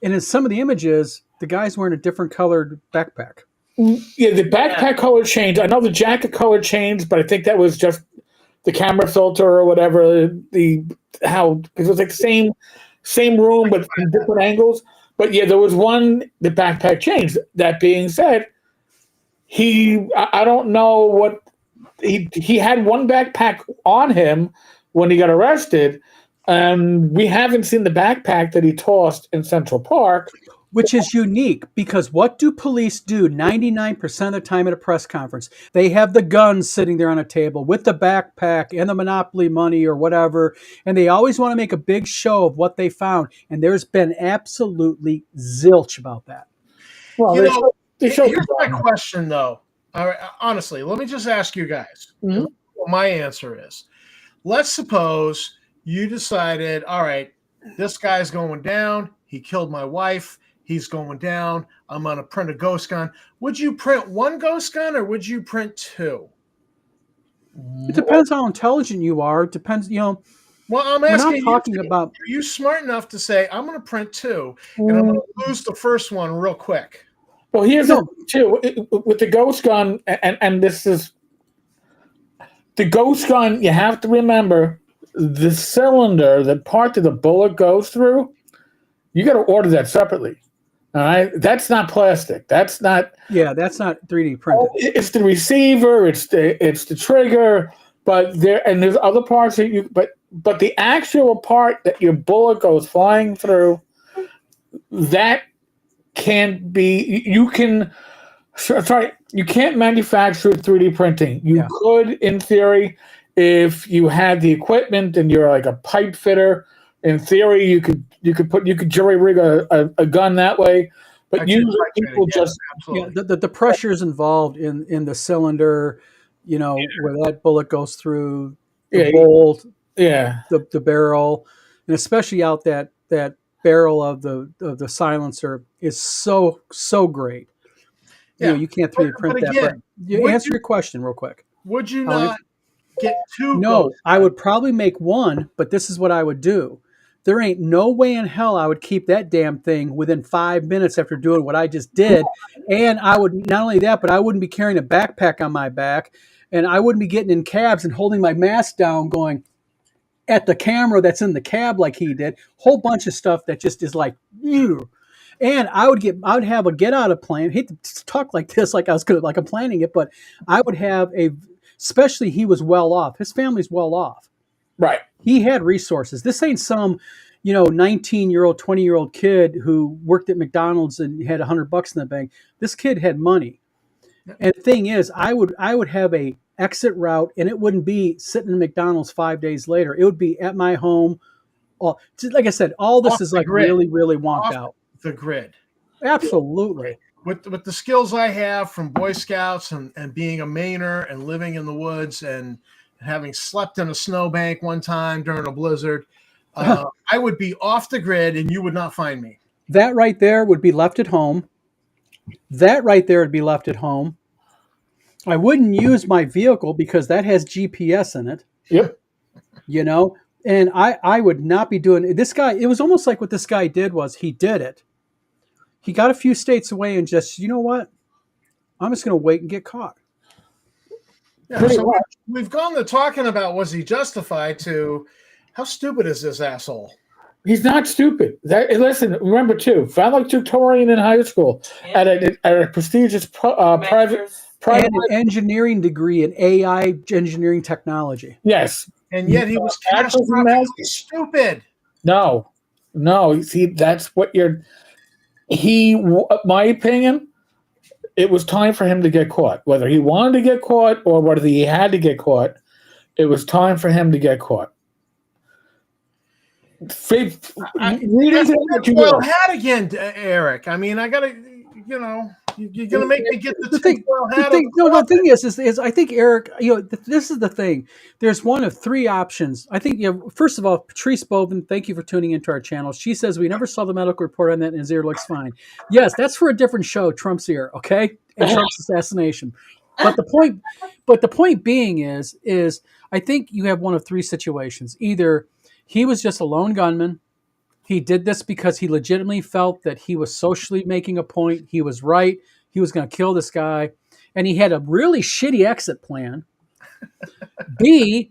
A: and in some of the images, the guy's wearing a different colored backpack.
B: Yeah, the backpack color changed. I know the jacket color changed, but I think that was just the camera filter or whatever. Because it was like the same room but from different angles. But yeah, there was one. The backpack changed. That being said, I don't know what he had one backpack on him when he got arrested, and we haven't seen the backpack that he tossed in Central Park.
A: Which is unique because what do police do 99% of the time at a press conference? They have the guns sitting there on a table with the backpack and the Monopoly money or whatever, and they always want to make a big show of what they found, and there's been absolutely zilch about that.
C: Well, here's my question, though. All right, honestly, let me just ask you guys what my answer is. Let's suppose you decided, all right, this guy's going down. He killed my wife. He's going down. I'm going to print a ghost gun. Would you print one ghost gun or would you print two?
A: It depends how intelligent you are. It depends,
C: Well, I'm asking
A: about.
C: Are you smart enough to say, I'm going to print two and I'm going to lose the first one real quick?
B: Well, here's the too with the ghost gun, and this is the ghost gun. You have to remember the cylinder, the part that the bullet goes through. You got to order that separately. All right, that's not plastic. That's not.
A: Yeah, that's not 3D printed.
B: It's the receiver. It's the trigger. But there's other parts that you. But the actual part that your bullet goes flying through, that can't be. You can. Sorry, you can't manufacture 3D printing. You could, in theory, if you had the equipment and you're like a pipe fitter. In theory, you could jury rig a gun that way, but usually people just
A: the pressures involved in the cylinder, where that bullet goes through the bolt, the barrel, and especially out that barrel of the silencer is so great. You can't 3D print that. But answer your question real quick.
C: Would you not get two?
A: No, I would probably make one, but this is what I would do. There ain't no way in hell I would keep that damn thing within 5 minutes after doing what I just did. And I would, not only that, but I wouldn't be carrying a backpack on my back, and I wouldn't be getting in cabs and holding my mask down going at the camera that's in the cab like he did. Whole bunch of stuff that just is like, ew. And I would have a get out of plan. I hate to talk like this, like I'm planning it, but I would have especially he was well off. His family's well off.
B: Right.
A: He had resources. This ain't some, 19-year-old, 20-year-old kid who worked at McDonald's and had $100 in the bank. This kid had money. And the thing is, I would have a exit route, and it wouldn't be sitting in McDonald's 5 days later. It would be at my home. Like I said, all this is like really, really wonked out.
C: The grid.
A: Absolutely.
C: With the skills I have from Boy Scouts and being a Mainer and living in the woods and having slept in a snowbank one time during a blizzard, I would be off the grid and you would not find me.
A: That right there would be left at home. That right there would be left at home. I wouldn't use my vehicle because that has GPS in it.
B: Yep.
A: And I would not be doing it. This guy, it was almost like what this guy did was he did it. He got a few states away and just, you know what? I'm just going to wait and get caught.
C: Yeah, so we've gone to talking about was he justified to how stupid is this asshole?
B: He's not stupid. Listen, remember too, valedictorian in high school at a prestigious private
A: and an engineering degree in AI engineering technology.
B: Yes,
C: and yet he was catastrophically stupid.
B: No. See, that's what my opinion. It was time for him to get caught. Whether he wanted to get caught or whether he had to get caught, it was time for him to get caught. Read into what you will.
C: Hat again, Eric. I mean, I gotta, you're gonna make me get the
A: thing. The thing is I think Eric. This is the thing. There's one of three options. I think. First of all, Patrice Bovin. Thank you for tuning into our channel. She says we never saw the medical report on that, and his ear looks fine. Yes, that's for a different show. Trump's ear, okay, and Trump's assassination. But the point being is I think you have one of three situations. Either he was just a lone gunman. He did this because he legitimately felt that he was socially making a point. He was right. He was going to kill this guy. And he had a really shitty exit plan. B,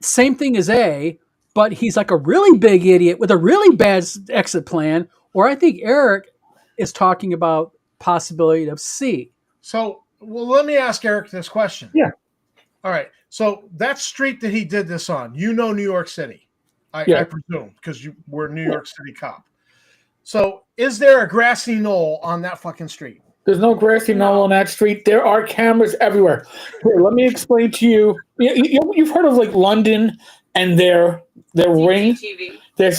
A: same thing as A, but he's like a really big idiot with a really bad exit plan. Or I think Eric is talking about possibility of C.
C: So, let me ask Eric this question.
B: Yeah.
C: All right. So that street that he did this on, New York City, I presume, because you were a New York City cop. So is there a grassy knoll on that fucking street?
B: There's no grassy knoll on that street. There are cameras everywhere. Here, let me explain to you. You've heard of like London and their ring. Their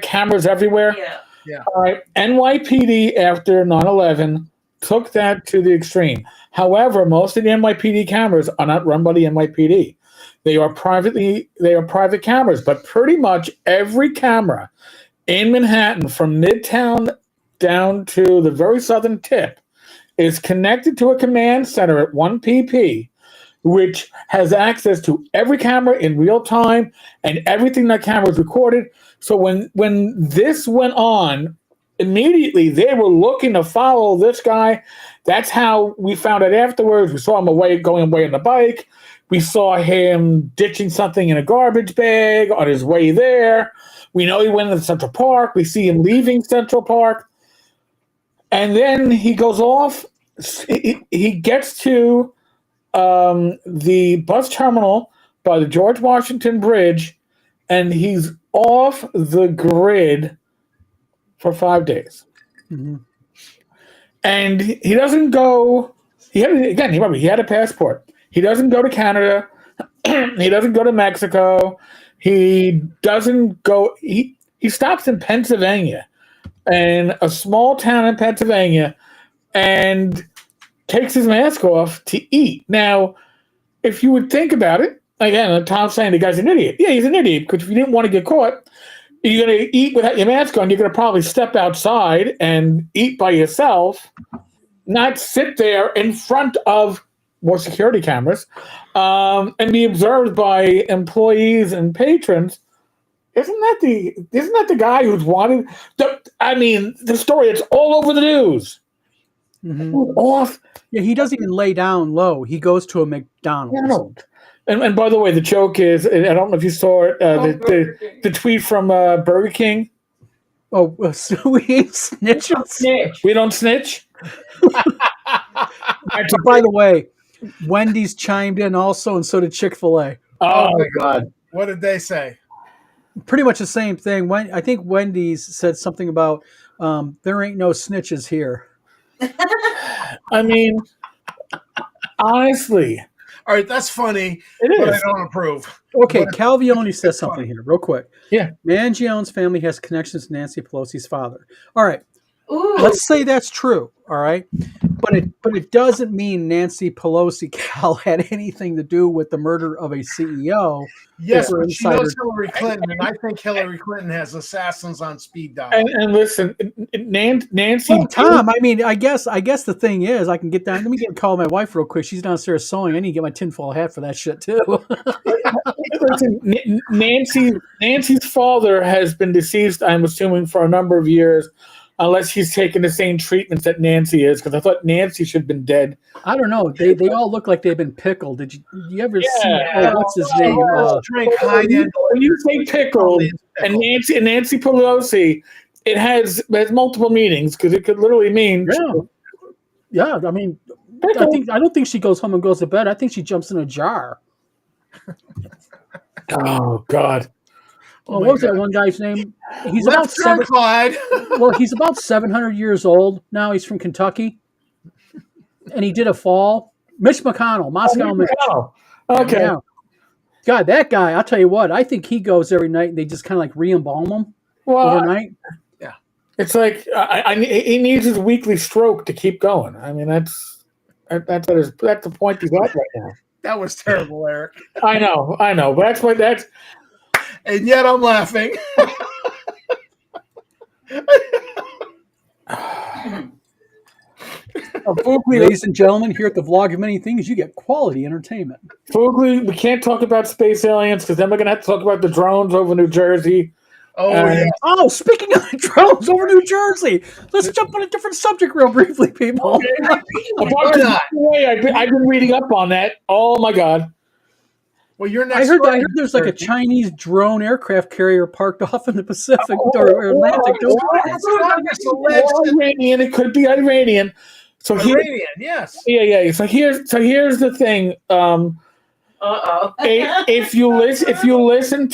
B: cameras everywhere.
C: Yeah.
B: All right. NYPD after 9/11 took that to the extreme. However, most of the NYPD cameras are not run by the NYPD. They are private cameras, but pretty much every camera in Manhattan from Midtown down to the very southern tip is connected to a command center at 1PP, which has access to every camera in real time and everything that camera is recorded. So when this went on, immediately they were looking to follow this guy. That's how we found it afterwards. We saw him going away on the bike. We saw him ditching something in a garbage bag on his way there. We know he went to Central Park. We see him leaving Central Park. And then he goes off. He gets to the bus terminal by the George Washington Bridge, and he's off the grid for 5 days.
A: Mm-hmm.
B: And he doesn't go. Remember, he had a passport. He doesn't go to Canada. He doesn't go to Mexico. He doesn't go. He stops in Pennsylvania, in a small town in Pennsylvania, and takes his mask off to eat. Now, if you would think about it, again, Tom's saying the guy's an idiot. Yeah, he's an idiot, because if you didn't want to get caught, you're going to eat without your mask on. You're going to probably step outside and eat by yourself, not sit there in front of more security cameras, and be observed by employees and patrons. Isn't that the guy who's wanted? The story, it's all over the news.
A: Mm-hmm.
B: Off.
A: Yeah, he doesn't even lay down low. He goes to a McDonald's.
B: And by the way, the joke is, and I don't know if you saw it, the tweet from Burger King.
A: Oh, so we ain't snitching.
B: We don't snitch.
A: By the way, Wendy's chimed in also, and so did Chick-fil-A.
B: Oh my God.
C: What did they say?
A: Pretty much the same thing. I think Wendy's said something about there ain't no snitches here.
B: I mean, honestly.
C: All right, that's funny, but I don't approve.
A: Okay, Calvione says something here, real quick.
B: Yeah.
A: Mangione's family has connections to Nancy Pelosi's father. All right.
D: Ooh.
A: Let's say that's true, all right? But it doesn't mean Nancy Pelosi, Cal, had anything to do with the murder of a CEO.
C: Yes,
A: or
C: but she knows Hillary Clinton, and I think Hillary Clinton has assassins on speed dial.
B: And listen, Nancy.
A: Oh, Tom, I mean, I guess the thing is, I can get down. Let me call my wife real quick. She's downstairs sewing. I need to get my tinfoil hat for that shit too.
B: Listen, Nancy's father has been deceased, I'm assuming, for a number of years. Unless he's taking the same treatments that Nancy is, because I thought Nancy should have been dead.
A: I don't know. They all look like they've been pickled. Did you ever see? What's his name?
B: When you say pickled and Nancy Pelosi, it has multiple meanings, because it could literally mean
A: yeah. I mean, I don't think she goes home and goes to bed. I think she jumps in a jar.
B: Oh God.
A: What was that one guy's name? He's about he's about 700 years old now. He's from Kentucky, and he did a fall. Mitch McConnell, Moscow Mitch.
B: Okay.
A: Yeah. God, that guy! I'll tell you what. I think he goes every night, and they just kind of like re-embalm him overnight.
B: Yeah, it's like he needs his weekly stroke to keep going. I mean, that's the point he's at right now.
C: That was terrible, Eric.
B: I know, but that's.
C: And yet I'm laughing.
A: Ladies and gentlemen, here at the Vlog of Many Things, you get quality entertainment.
B: Fugly, we can't talk about space aliens, because then we're going to have to talk about the drones over New Jersey.
A: Oh, speaking of drones over New Jersey, let's jump on a different subject real briefly, people.
B: Okay. I've been reading up on that. Oh, my God.
C: Well, you're
A: I heard there's like a Chinese drone aircraft carrier parked off in the Pacific or Atlantic.
B: Iranian. It could be Iranian. So
C: Iranian, yes.
B: Yeah. So here's the thing. If you listen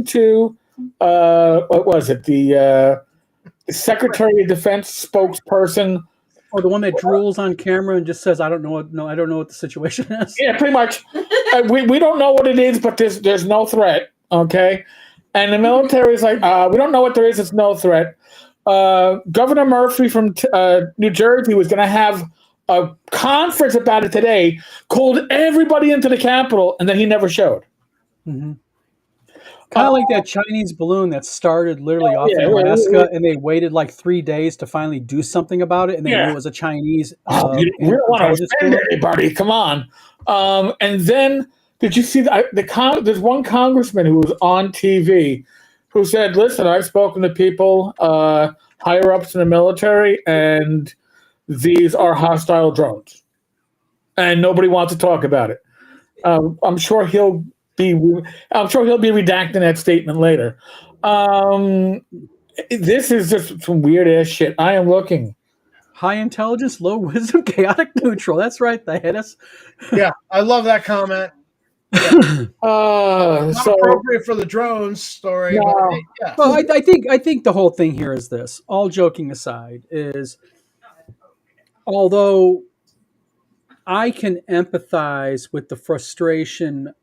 B: to what was it? The Secretary of Defense spokesperson.
A: Or the one that drools on camera and just says, I don't know what the situation is.
B: Yeah, pretty much. We don't know what it is, but there's no threat, okay? And the military is like, we don't know what there is, it's no threat. Governor Murphy from New Jersey was going to have a conference about it today, called everybody into the Capitol, and then he never showed.
A: Mm-hmm. Kind of like that Chinese balloon that started literally off in Alaska, and they waited like 3 days to finally do something about it, and they knew it was a Chinese.
B: We don't want to offend anybody. Come on. And then, did you see there's one congressman who was on TV who said, "Listen, I've spoken to people higher ups in the military, and these are hostile drones, and nobody wants to talk about it." I'm sure he'll be redacting that statement later. This is just some weird ass shit. I am looking.
A: High intelligence, low wisdom, chaotic neutral. That's right. They hit us.
C: Yeah, I love that comment. Not
B: So
C: appropriate for the drones story.
B: No.
C: But yeah.
A: Well, I think the whole thing here is this. All joking aside, is although I can empathize with the frustration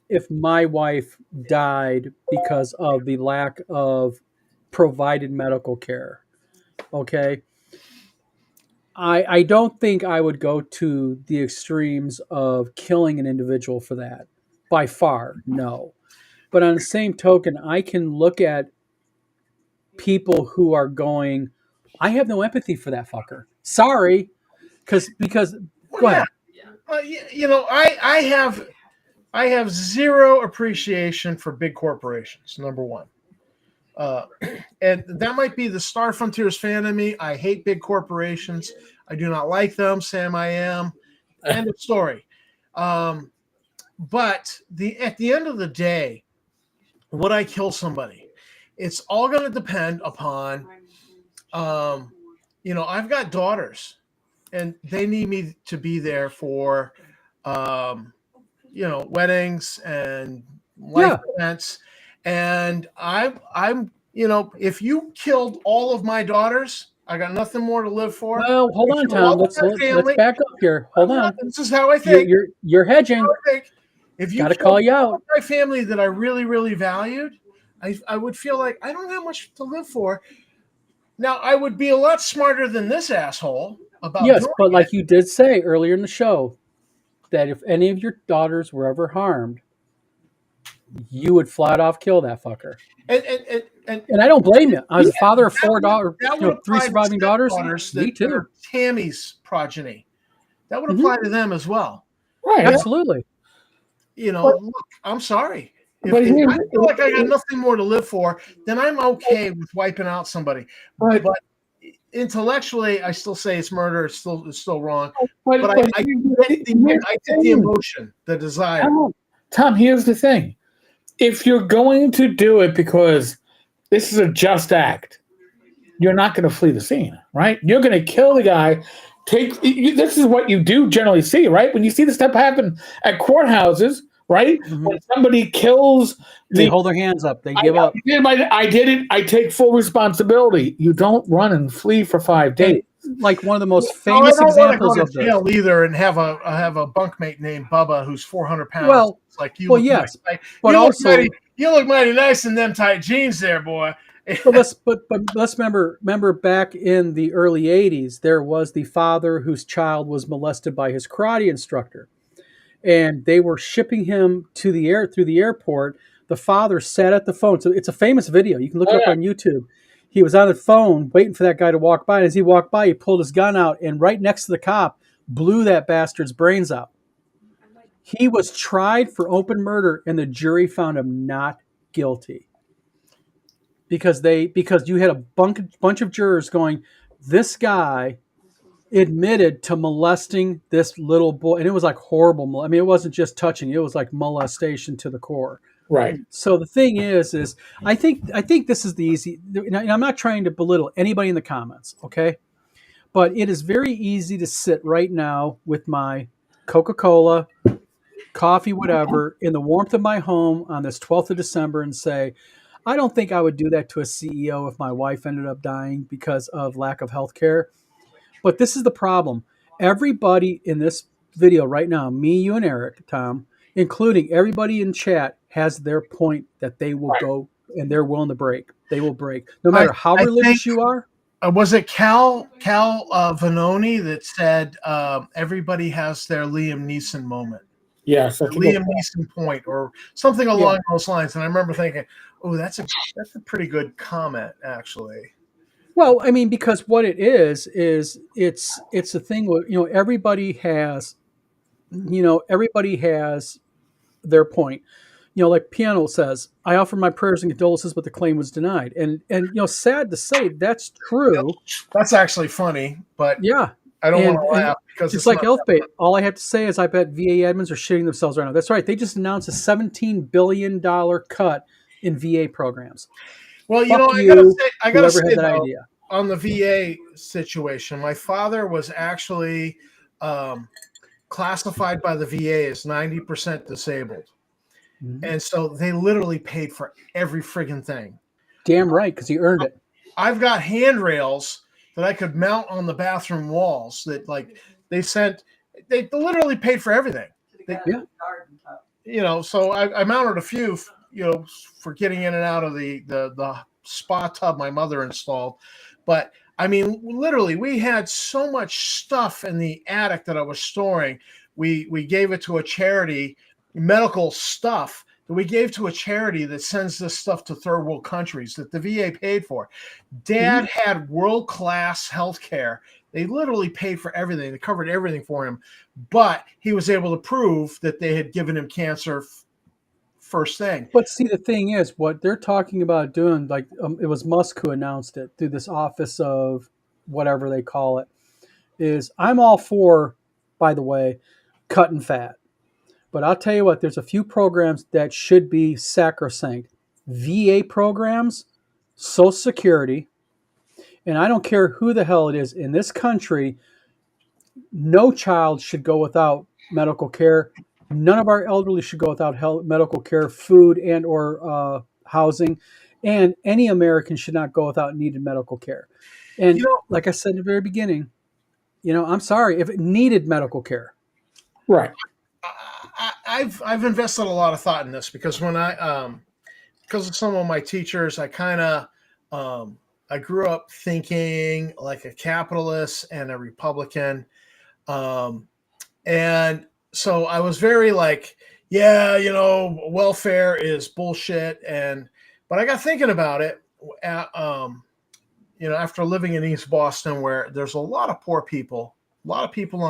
A: if my wife died because of the lack of provided medical care. Okay. I don't think I would go to the extremes of killing an individual for that. By far, no. But on the same token, I can look at people who are going, I have no empathy for that fucker. Sorry. Because go ahead.
C: You know, I have zero appreciation for big corporations. Number one, and that might be the Star Frontiers fan in me. I hate big corporations. I do not like them. Sam, I am. End of story. But at the end of the day, would I kill somebody? It's all going to depend upon, you know, I've got daughters, and they need me to be there for, you know, weddings and life events. And I'm, you know, if you killed all of my daughters, I got nothing more to live for.
A: Well, hold on, Tom. Let's back up here. Hold on.
C: This is how I think.
A: You're hedging.
C: If you
A: Got to call you out.
C: my family that I really, really valued, I would feel like I don't have much to live for. Now, I would be a lot smarter than this asshole about
A: but like you did say earlier in the show, that if any of your daughters were ever harmed, you would flat off kill that fucker.
C: And
A: I don't blame you. I was a father of four daughters,
C: would
A: three surviving daughters. Me
C: that
A: too.
C: are Tammy's progeny. That would apply to them as well.
B: right.
A: Absolutely.
C: You know, look, I'm sorry. If
B: But
C: I
B: here's-
C: feel like I got nothing more to live for, then I'm okay with wiping out somebody.
B: But-
C: But intellectually, I still say it's murder. It's still wrong.
B: But
C: But I get the emotion, the desire.
B: Tom, here's the thing. If you're going to do it because this is a just act, you're not going to flee the scene, right? You're going to kill the guy. This is what you do generally see, right? When you see this stuff happen at courthouses, right?
A: Mhm.
B: When somebody kills
A: They hold their hands up. They give up.
B: I did it. I take full responsibility. You don't run and flee for 5 days.
A: Like one of the most
C: No, I
A: famous
C: don't want to
A: examples
C: go
A: of
C: to
A: this.
C: jail either and have a bunkmate named Bubba who's 400 pounds.
A: Well,
C: It's like you.
A: well,
C: look
A: yes,
C: nice.
A: but
C: you
A: also-
C: you look mighty nice in them tight jeans, there, boy.
A: But let's remember back in the early '80s, there was the father whose child was molested by his karate instructor, and they were shipping him to through the airport. The father sat at the phone. So it's a famous video. You can look it up on YouTube. He was on the phone waiting for that guy to walk by, and as he walked by, he pulled his gun out and right next to the cop blew that bastard's brains out. He was tried for open murder, and the jury found him not guilty. Because you had a bunch of jurors going, this guy admitted to molesting this little boy, and it was like horrible. I mean, it wasn't just touching; it was like molestation to the core.
B: Right.
A: So the thing is I think this is the easy. And I'm not trying to belittle anybody in the comments, okay? But it is very easy to sit right now with my Coca-Cola, coffee, whatever, in the warmth of my home on this 12th of December and say, I don't think I would do that to a CEO if my wife ended up dying because of lack of health care. But this is the problem. Everybody in this video right now, me, you, and Eric, Tom, including everybody in chat, has their point that they will go and they're willing to break. They will break. No matter how religious you are.
C: Was it Cal Vanoni that said everybody has their Liam Neeson moment?
B: Yes.
C: Liam Neeson point or something along those lines. And I remember thinking, oh, that's a pretty good comment, actually.
A: Well, I mean, because what it is it's a thing where, everybody has their point. Like Piano says, I offer my prayers and condolences, but the claim was denied. And sad to say, that's true.
C: That's actually funny, but
A: yeah.
C: I don't want to laugh because
A: it's like Elfbait. All I have to say is I bet VA admins are shitting themselves right now. That's right. They just announced a $17 billion cut in VA programs.
C: Well, you
A: Fuck
C: know,
A: you,
C: I gotta
A: whoever
C: say
A: had that
C: though,
A: idea.
C: on the VA situation, my father was actually um, classified by the VA as 90% disabled.
A: Mhm.
C: And so they literally paid for every friggin' thing.
A: Damn right, because he earned it.
C: I've got handrails that I could mount on the bathroom walls that like they literally paid for everything.
A: Yeah.
C: You know, so I mounted a few, you know, for getting in and out of the spa tub my mother installed. But I mean, literally, we had so much stuff in the attic that I was storing. We gave it to a charity, medical stuff that we gave to a charity that sends this stuff to third world countries that the VA paid for. Dad had world class health care. They literally paid for everything. They covered everything for him, but he was able to prove that they had given him cancer first thing.
A: But see, the thing is, what they're talking about doing, like it was Musk who announced it through this office of whatever they call it, is I'm all for, by the way, cutting fat. But I'll tell you what, there's a few programs that should be sacrosanct. VA programs, Social Security, and I don't care who the hell it is in this country, no child should go without medical care. None of our elderly should go without medical care, food, and or housing, and any American should not go without needed medical care. And
C: You know,
A: like I said in the very beginning, I'm sorry if it needed medical care.
B: Right.
C: I've invested a lot of thought in this because when because of some of my teachers, I grew up thinking like a capitalist and a Republican. And so I was very like, yeah, you know, welfare is bullshit. But I got thinking about it, you know, after living in East Boston, where there's a lot of poor people, a lot of people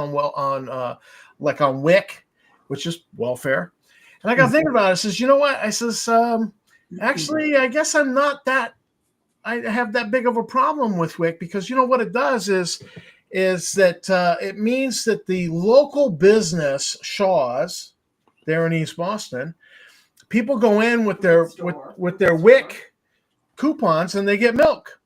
C: like on WIC, which is welfare. And I got thinking about it. I says, you know what? I says, actually, I guess I'm not that. I have that big of a problem with WIC because you know what it does is that it means that the local business Shaw's there in East Boston, people go in with their WIC coupons and they get milk,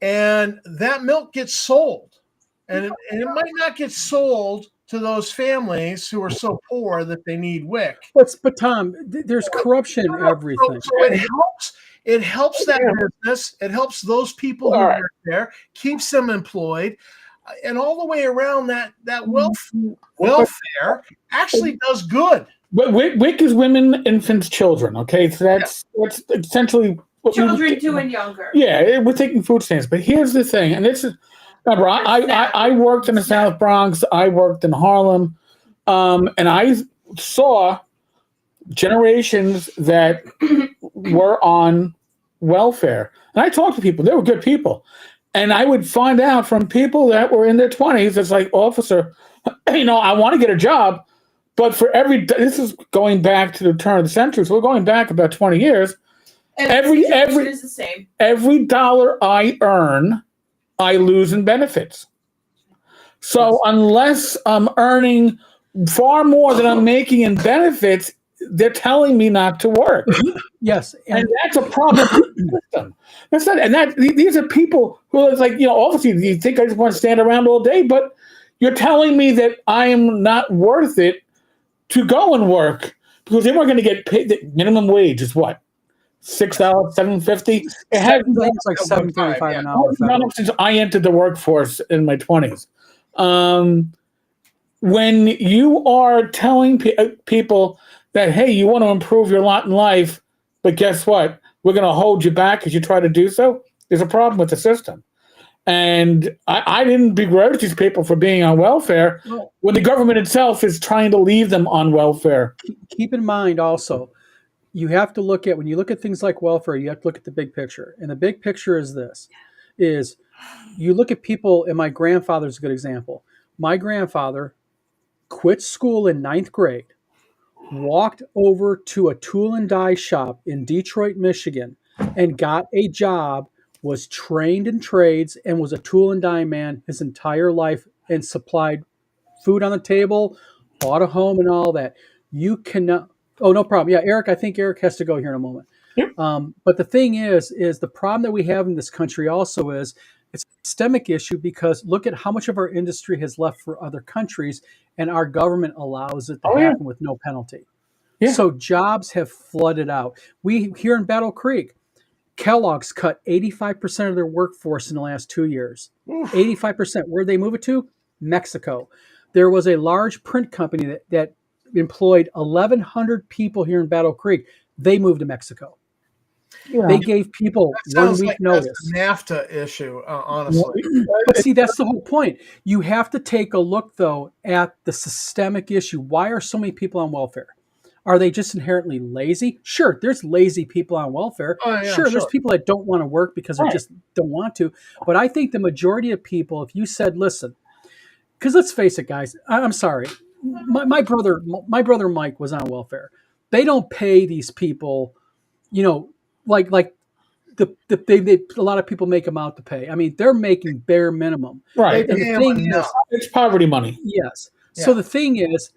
C: and that milk gets sold, and it might not get sold to those families who are so poor that they need WIC.
A: But Tom, there's corruption in everything.
C: So it helps. It helps that business. It helps those people who work there, keeps them employed, and all the way around that welfare actually does good.
B: But WIC is women, infants, children. Okay, so that's essentially what
D: Children 2 and younger.
B: Yeah, we're taking food stamps. But here's the thing, and this is remember, I worked in the South Bronx. I worked in Harlem, and I saw generations that were on welfare. And I talked to people; they were good people. And I would find out from people that were in their 20s, it's like, officer, you know, I want to get a job, but for this is going back to the turn of the century, so we're going back about 20 years.
D: And
B: Every
D: is the same.
B: Every dollar I earn, I lose in benefits. So unless I'm earning far more than I'm making in benefits, they're telling me not to work.
A: Yes,
B: and that's a problem with the system. That's not, and that these are people who are like, you know, obviously you think I just want to stand around all day, but you're telling me that I am not worth it to go and work because they weren't going to get paid. The minimum wage is what? $6, $7.50. It has
A: it's like $7.35 an hour.
B: not since I entered the workforce in my 20s. When you are telling people that, hey, you want to improve your lot in life, but guess what? We're going to hold you back as you try to do so. There's a problem with the system. And I didn't begrudge these people for being on welfare when the government itself is trying to leave them on welfare.
A: Keep in mind also, you have to look at, when you look at things like welfare, you have to look at the big picture. And the big picture is this, is you look at people, and my grandfather's a good example. My grandfather quit school in 9th grade, walked over to a tool and die shop in Detroit, Michigan, and got a job, was trained in trades, and was a tool and die man his entire life and supplied food on the table, bought a home and all that. You cannot... Oh, no problem. Yeah, Eric, I think Eric has to go here in a moment.
B: Yep.
A: But the thing is the problem that we have in this country also is it's a systemic issue because look at how much of our industry has left for other countries, and our government allows it to
B: Oh, yeah.
A: happen with no penalty.
B: Yeah.
A: So jobs have flooded out. We here in Battle Creek, Kellogg's cut 85% of their workforce in the last 2 years.
C: Oof.
A: 85%. Where'd they move it to? Mexico. There was a large print company that employed 1,100 people here in Battle Creek. They moved to Mexico.
B: Yeah.
A: They gave people
C: That
A: 1
C: sounds
A: week
C: like
A: notice.
C: that's a NAFTA issue, honestly.
A: But see, that's the whole point. You have to take a look, though, at the systemic issue. Why are so many people on welfare? Are they just inherently lazy? Sure, there's lazy people on welfare.
C: Oh, yeah,
A: sure, there's
C: sure.
A: people that don't want to work because they
B: Right.
A: just don't want to. But I think the majority of people, if you said, listen, because let's face it, guys, I'm sorry. My brother Mike was on welfare. They don't pay these people, like a lot of people make them out to pay. I mean, they're making bare minimum.
B: Right.
C: They
A: And
C: pay
A: the
C: 'em
A: thing
C: enough.
A: is,
B: It's poverty money.
A: yes.
C: Yeah.
A: So the thing is,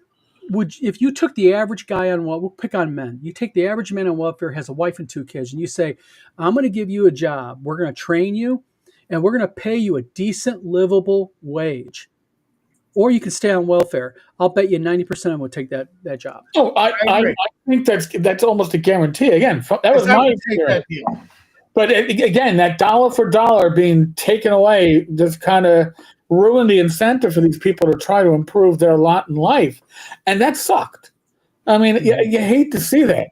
A: if you took the average guy on we'll pick on men. You take the average man on welfare, has a wife and 2 kids, and you say, "I'm going to give you a job. We're going to train you, and we're going to pay you a decent, livable wage, or you can stay on welfare." I'll bet you 90% of them would take that job.
B: Oh, I
C: agree.
B: think that's almost a guarantee. Again, that was
C: Is that
B: my
C: what take
B: experience.
C: that deal?
B: But again, that dollar for dollar being taken away just kind of ruined the incentive for these people to try to improve their lot in life, and that sucked. I mean, you hate to see that.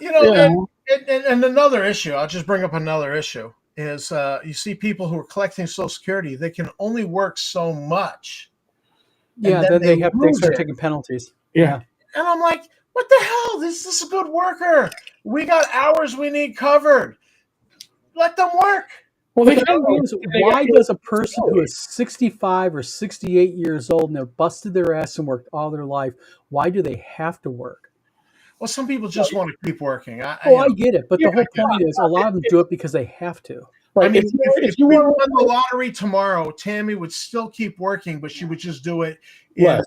C: You know,
B: You know?
C: and another issue, I'll just bring up another issue, is you see people who are collecting Social Security, they can only work so much.
A: Yeah,
C: then
A: then they
C: they
A: start
C: lose it.
A: taking penalties.
B: Yeah.
C: And I'm like, what the hell? This is a good worker. We got hours we need covered. Let them work.
B: Well,
A: But
B: they
A: the
B: can.
A: thing is, why does a person who is 65 or 68 years old and they've busted their ass and worked all their life, why do they have to work?
C: Well, some people just want to keep working.
A: I get it, but the
C: Yeah,
A: whole point is a lot of them do it because they have to.
B: Right.
C: I mean, if
B: you
C: we
B: want
C: won the lottery tomorrow, Tammy would still keep working, but she would just do it in,
B: Right.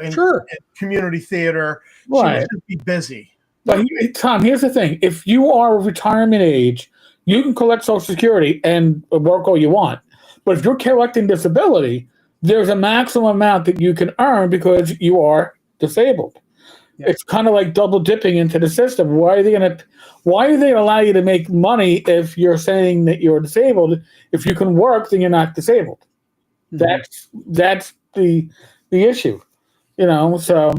C: in
A: Sure.
C: community theater. She
B: Right.
C: would just be busy.
B: But Tom, here's the thing: if you are of retirement age, you can collect Social Security and work all you want. But if you're collecting disability, there's a maximum amount that you can earn because you are disabled.
A: Yeah.
B: It's kind of like double dipping into the system. Why are they going to allow you to make money if you're saying that you're disabled? If you can work, then you're not disabled.
A: Mhm.
B: That's the issue. So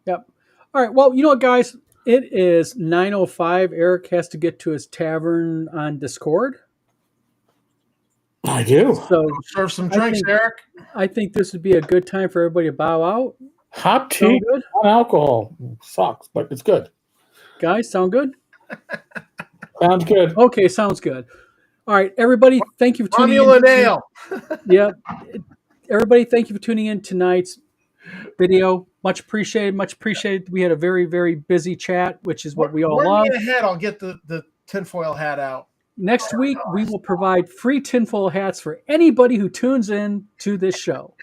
A: Yep. All right. Well, you know what, guys? It is 9:05. Eric has to get to his tavern on Discord.
B: I do.
A: So
C: Serve some
A: I
C: drinks,
A: think-
C: Eric.
A: I think this would be a good time for everybody to bow out.
B: Hot
A: Sound
B: tea,
A: good?
B: non-alcohol sucks, but it's good.
A: Guys, sound good?
B: Sounds good.
A: Okay, sounds good. All right, everybody, thank you for tuning
C: Romulus
A: in.
C: Ale.
A: Yeah. Everybody, thank you for tuning in tonight's video. Much appreciated. Much appreciated. We had a very, very busy chat, which is what we all
C: Warn
A: love.
C: me ahead. I'll get the tinfoil hat out.
A: Next week, we will provide free tinfoil hats for anybody who tunes in to this show.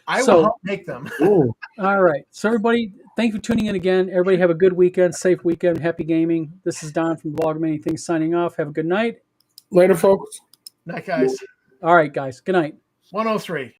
C: I
A: So-
C: will help make them.
B: Ooh.
A: All right. So, everybody, thank you for tuning in again. Everybody, have a good weekend, safe weekend, happy gaming. This is Don from Blog Many Things signing off. Have a good night.
B: Later, folks.
C: Night, guys.
A: All right, guys. Good night.
C: 103.